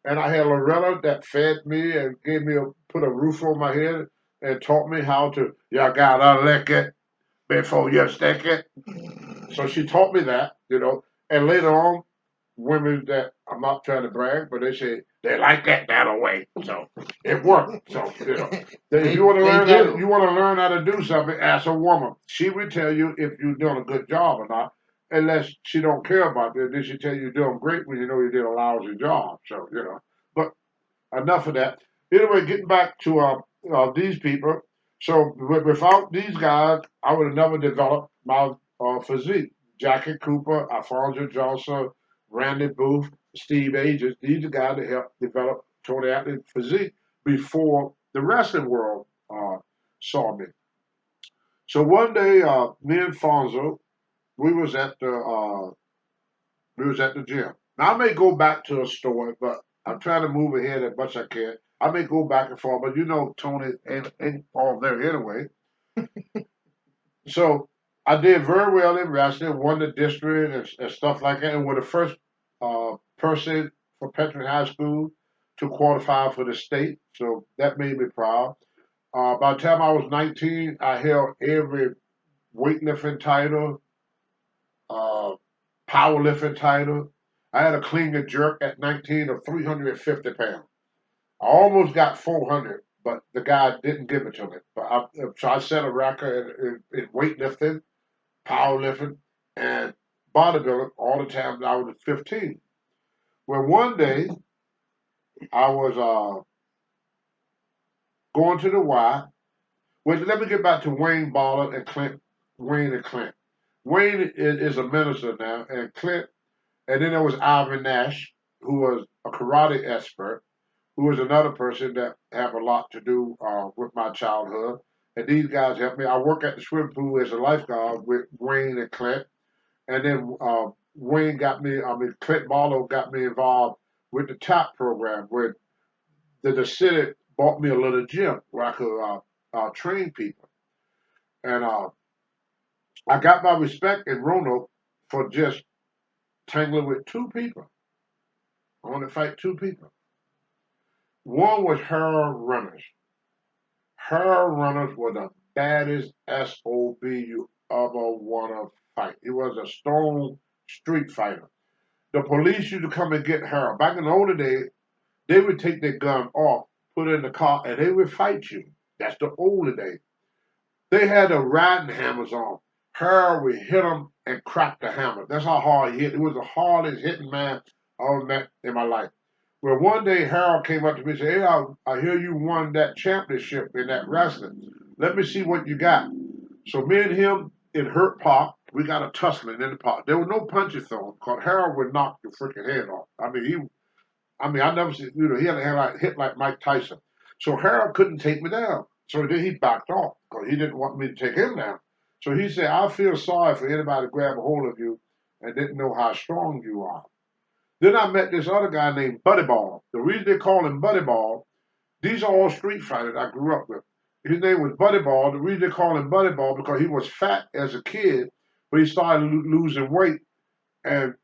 And I had Loretta that fed me and put a roof on my head and taught me how to, you gotta lick it before you stick it. So she taught me that, you know. And later on, women that, I'm not trying to brag, but they say they like that away. So it worked. So you know, if you want to learn how to do something, ask a woman. She will tell you if you're doing a good job or not. Unless she don't care about it, then she tell you you're doing great when you know you did a lousy job. So you know, but enough of that. Anyway, getting back to these people. So without these guys, I would have never developed my physique. Jackie Cooper, Alfonso Johnson, Randy Booth, Steve Ages. These are guys that helped develop Tony Athlete physique before the wrestling world saw me. So one day, me and Fonzo, we was at the gym. Now I may go back to a story, but I'm trying to move ahead as much as I can. I may go back and forth, but you know Tony ain't all there anyway. So I did very well in wrestling, won the district and stuff like that, and was the first person for Petron High School to qualify for the state. So that made me proud. By the time I was 19, I held every weightlifting title, powerlifting title. I had a clean and jerk at 19 of 350 pounds. I almost got 400, but the guy didn't give it to me. So I set a record in weightlifting, powerlifting, and bodybuilding all the time that I was 15. Well, one day I was going to the Y. Well, let me get back to Wayne Ballard and Clint. Wayne and Clint. Wayne is a minister now, and Clint, and then there was Alvin Nash, who was a karate expert, who was another person that have a lot to do with my childhood. And these guys helped me. I work at the swimming pool as a lifeguard with Wayne and Clint. And then Clint Barlow got me involved with the TAP program, where the city bought me a little gym where I could train people. And I got my respect in Roanoke for just tangling with two people. I want to fight two people. One was Harold Runners. Harold Runners was the baddest SOB you ever want to fight. He was a stone street fighter. The police used to come and get Harold. Back in the older days, they would take their gun off, put it in the car, and they would fight you. That's the older days. They had the riding hammers on. Harold would hit them and crack the hammer. That's how hard he hit. He was the hardest hitting man I ever met in my life. Well, one day Harold came up to me and said, "Hey, I hear you won that championship in that wrestling. Let me see what you got." So me and him in Hurt Park, we got a tussling in the park. There was no punches thrown because Harold would knock your freaking head off. I never seen, he had a hit like Mike Tyson. So Harold couldn't take me down. So then he backed off because he didn't want me to take him down. So he said, "I feel sorry for anybody to grab a hold of you and didn't know how strong you are." Then I met this other guy named Buddy Ball. The reason they call him Buddy Ball, these are all street fighters I grew up with. His name was Buddy Ball. The reason they call him Buddy Ball because he was fat as a kid, but he started losing weight, and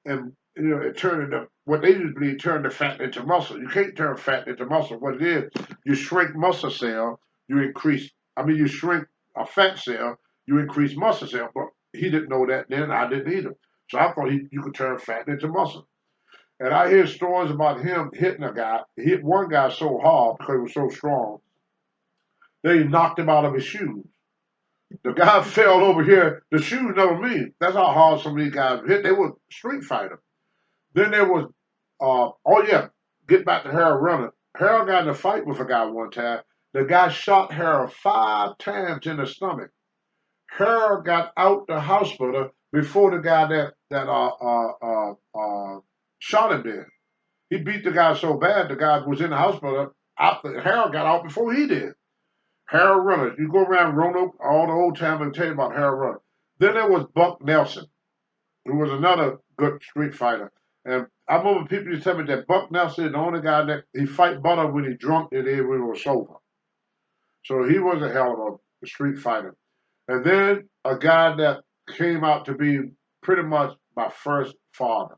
it turned into what they used to believe turned the fat into muscle. You can't turn fat into muscle. What it is, you shrink muscle cell, you shrink a fat cell, you increase muscle cell. But he didn't know that then. I didn't either. So I thought you could turn fat into muscle. And I hear stories about him hitting a guy. He hit one guy so hard because he was so strong, they knocked him out of his shoes. The guy fell over here. The shoes never moved. That's how hard some of these guys hit. They were street fighters. Then there was, get back to Harold Runner. Harold got in a fight with a guy one time. The guy shot Harold 5 times in the stomach. Harold got out the hospital before the guy that shot him did. He beat the guy so bad, the guy was in the hospital after Harold got out before he did. Harold Runner. You go around Roanoke, all the old time and tell you about Harold Runner. Then there was Buck Nelson, who was another good street fighter. And I remember people used to tell me that Buck Nelson is the only guy that he fight better when he drunk than he was sober. So he was a hell of a street fighter. And then a guy that came out to be pretty much my first father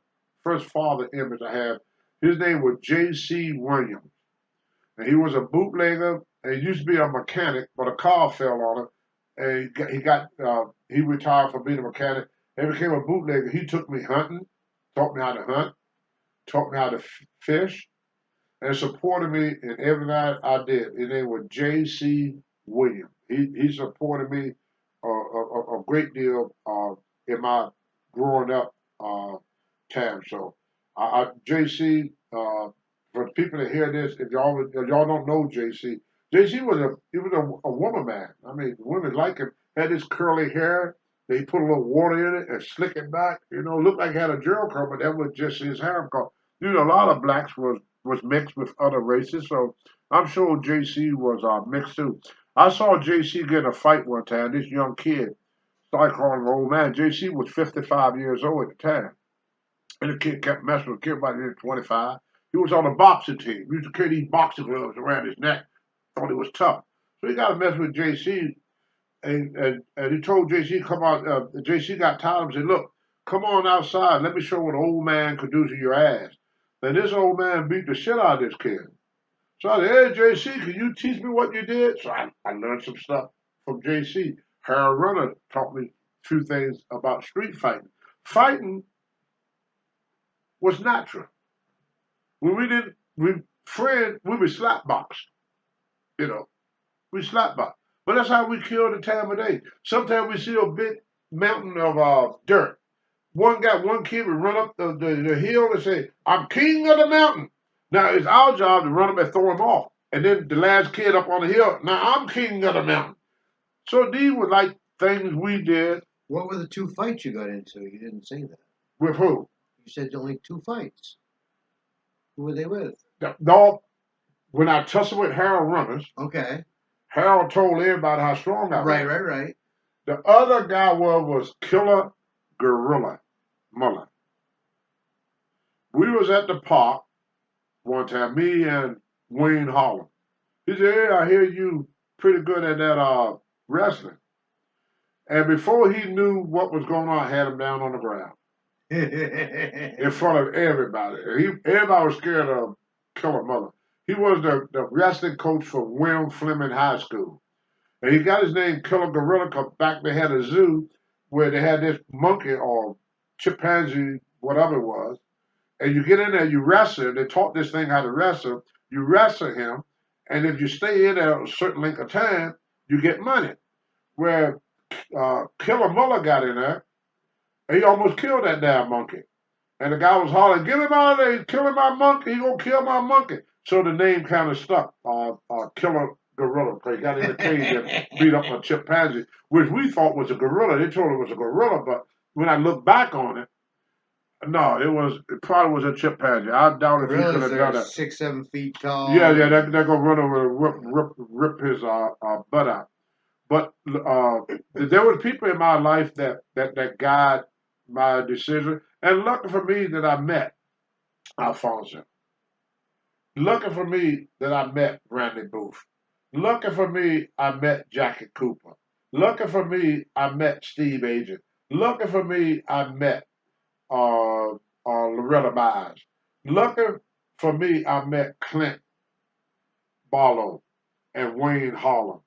image I have. His name was J.C. Williams. And he was a bootlegger, and he used to be a mechanic, but a car fell on him. And he retired from being a mechanic and became a bootlegger. He took me hunting, taught me how to hunt, taught me how to fish, and supported me in everything I did. His name was J.C. Williams. He supported me a great deal in my growing up time. So, J.C., for people to hear this, if y'all don't know J.C., J.C. was a woman man. I mean, women like him. Had his curly hair. They put a little water in it and slick it back. Looked like he had a Gerald curl, but that was just his hair curl. A lot of blacks was mixed with other races, so I'm sure J.C. was mixed too. I saw J.C. get in a fight one time. This young kid started calling him an old man. J.C. was 55 years old at the time. And the kid kept messing with the kid about 25. He was on a boxing team. He used to carry these boxing gloves around his neck. Thought he was tough. So he got to mess with JC. And he told JC, come on. JC got tired of him and said, "Look, come on outside. Let me show what an old man could do to your ass." And this old man beat the shit out of this kid. So I said, "Hey, JC, can you teach me what you did?" So I learned some stuff from JC. Harold Runner taught me a few things about street fighting. Fighting was natural. When we didn't, we would slap box. You know, we slap box. But that's how we kill the time of day. Sometimes we see a big mountain of dirt. One kid would run up the hill and say, "I'm king of the mountain." Now it's our job to run up and throw him off. And then the last kid up on the hill, "Now I'm king of the mountain." So these were like things we did. What were the 2 fights you got into? You didn't say that. With who? You said only 2 fights. Who were they with? No, when I tussled with Harold Runners, Okay. Harold told everybody how strong I was. Right. The other guy was Killer Gorilla Muller. We was at the park one time, me and Wayne Holland. He said, "Hey, I hear you pretty good at that wrestling." And before he knew what was going on, I had him down on the ground in front of everybody. Everybody was scared of Killer Muller. He was the wrestling coach for William Fleming High School. And he got his name Killer Gorilla because back they had a zoo where they had this monkey or chimpanzee, whatever it was. And you get in there, you wrestle. They taught this thing how to wrestle. You wrestle him. And if you stay in there a certain length of time, you get money. Where Killer Muller got in there, and he almost killed that damn monkey. And the guy was hollering, "Get him out of there, he's killing my monkey, he's gonna kill my monkey." So the name kind of stuck, Killer Gorilla, because he got in the cage and beat up a chimpanzee, which we thought was a gorilla. They told it was a gorilla, but when I look back on it, no, it probably was a chimpanzee. I doubt if he could Gorillas have done are that. 6, 7 feet tall. Yeah, they're gonna run over and rip his butt out. But there were people in my life that guide my decision. And lucky for me that I met Alfonso. Lucky for me that I met Randy Booth. Lucky for me I met Jackie Cooper. Lucky for me I met Steve Agent. Lucky for me I met Loretta Myers. Lucky for me I met Clint Barlow and Wayne Holland.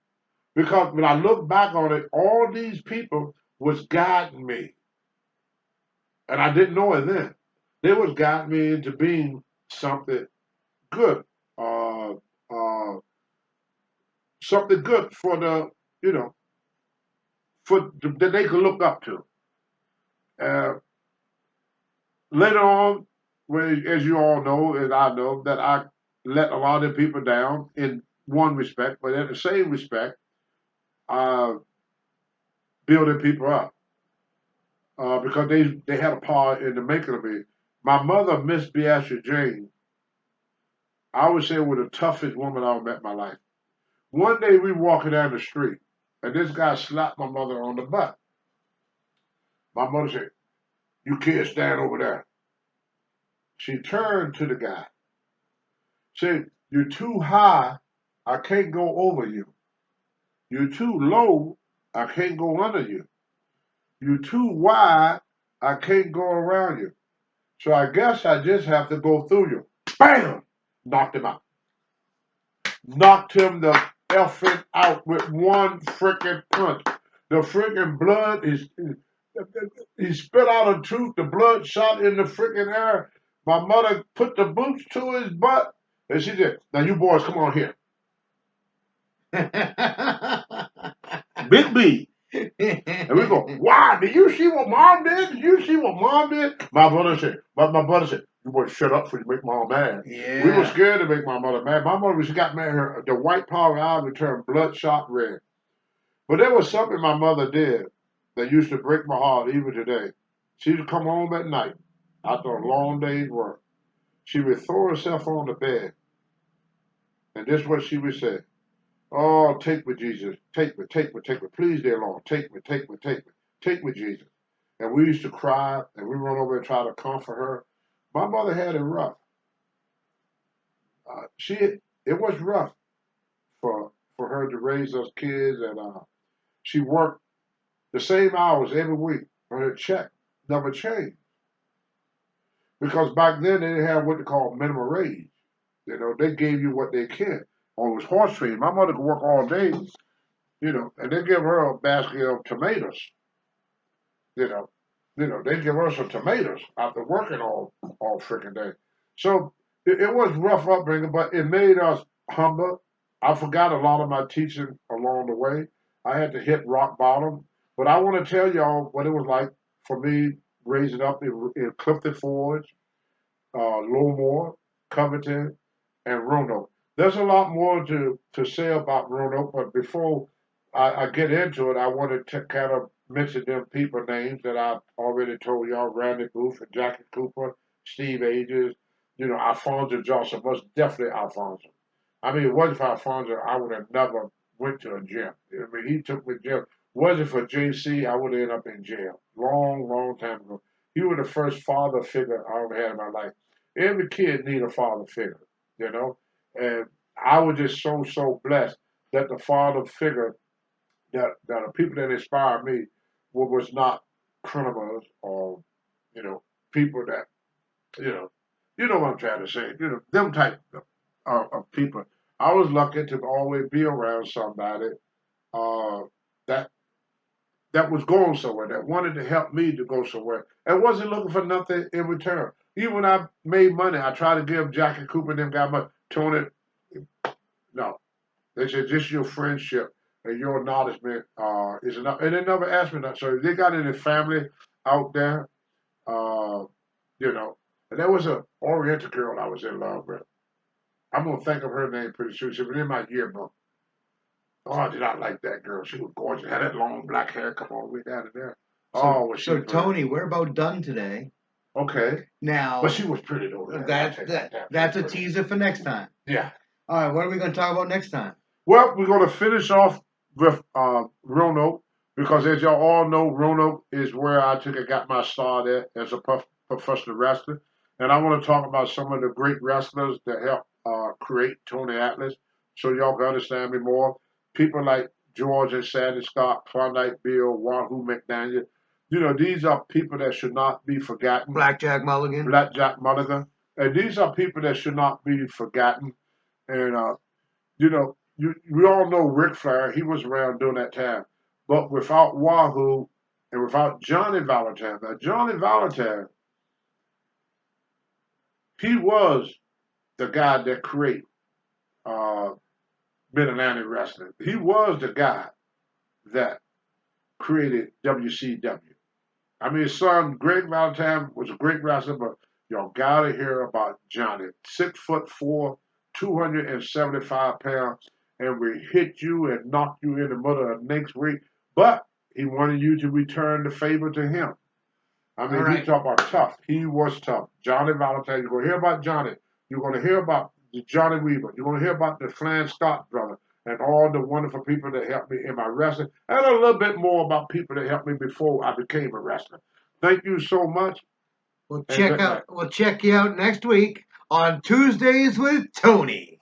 Because when I look back on it, all these people was guiding me. And I didn't know it then. They was guiding me into being something good. Uh, uh, Something good for that they could look up to. Uh, Later on, as you all know, as I know, that I let a lot of people down in one respect, but in the same respect, uh, building people up. Because they had a part in the making of me. My mother, Miss Beatrice Jane, I would say was the toughest woman I ever met in my life. One day we walking down the street, and this guy slapped my mother on the butt. My mother said, "You can't stand over there." She turned to the guy, said, "You're too high, I can't go over you. You're too low, I can't go under you. You're too wide, I can't go around you. So I guess I just have to go through you." Bam! Knocked him out. Knocked him the effing out with one freaking punch. The freaking blood is. He spit out a tooth. The blood shot in the freaking air. My mother put the boots to his butt, and she said, "Now you boys, come on here." Big B. And we go, "Why? Did you see what mom did? Did you see what mom did?" My brother said, "You boys shut up before you make mom mad." Yeah. We were scared to make my mother mad. My mother, when she got mad, the white part of her eye would turn bloodshot red. But there was something my mother did that used to break my heart even today. She would come home at night after a long day's work. She would throw herself on the bed, and this is what she would say. "Oh, take me, Jesus. Take me, take me, take me. Please, dear Lord, take me, take me, take me. Take me, Jesus." And we used to cry, and we run over and try to comfort her. My mother had it rough. It was rough for her to raise us kids, and she worked the same hours every week, but her check never changed. Because back then they didn't have what they call minimum wage. They gave you what they can. Or it was horse trading. My mother could work all day, and they give her a basket of tomatoes. You know, they give her some tomatoes after working all freaking day. So it was rough upbringing, but it made us humble. I forgot a lot of my teaching along the way. I had to hit rock bottom, but I want to tell y'all what it was like for me raising up in Clifton Forge, Lowmore, Covington, and Roanoke. There's a lot more to say about Roanoke, but before I get into it, I wanted to kind of mention them people names that I've already told y'all: Randy Booth and Jackie Cooper, Steve Ages, Alfonso Johnson, most definitely Alfonso. I mean, it wasn't for Alfonso, I would have never went to a gym. I mean, he took me to jail. Wasn't for JC, I would have ended up in jail. Long, long time ago. He was the first father figure I ever had in my life. Every kid need a father figure, you know. And I was just so blessed that the father figure that the people that inspired me was not criminals or you know people that you know what I'm trying to say. Them type of people. I was lucky to always be around somebody uh, that that was going somewhere, that wanted to help me to go somewhere, and wasn't looking for nothing in return. Even when I made money, I tried to give Jackie Cooper and them guys money. Tony, no. They said just your friendship and your acknowledgement is enough. And they never asked me that. So if they got any family out there, uh, you know. And there was a Oriental girl I was in love with. I'm gonna think of her name pretty soon. She was in my yearbook. Oh, I did not like that girl. She was gorgeous. Had that long black hair come all the way down to there. Oh, was she So pretty? Tony, we're about done today. Okay. Now But she was pretty though. that's a teaser for next time. Yeah. All right, what are we going to talk about next time? Well, we're going to finish off with Roanoke because, as y'all all know, Roanoke is where I got my start at as a professional wrestler. And I want to talk about some of the great wrestlers that helped create Tony Atlas so y'all can understand me more. People like George and Sandy Scott, Klondike Bill, Wahoo McDaniel. These are people that should not be forgotten. Blackjack Mulligan. Blackjack Mulligan. And these are people that should not be forgotten. And we all know Ric Flair. He was around during that time, but without Wahoo and without Johnny Valentine. Now, Johnny Valentine, he was the guy that created Mid-Atlantic Wrestling. He was the guy that created WCW. I mean, his son Greg Valentine was a great wrestler, but y'all gotta hear about Johnny. 6'4", 275 pounds, and we hit you and knock you in the middle of next week. But he wanted you to return the favor to him. I mean, you talk about tough. He was tough. Johnny Valentine. You're going to hear about Johnny. You're going to hear about Johnny Weaver. You're going to hear about the Flan Scott brother and all the wonderful people that helped me in my wrestling, and a little bit more about people that helped me before I became a wrestler. Thank you so much. We'll check you out next week on Tuesdays with Tony.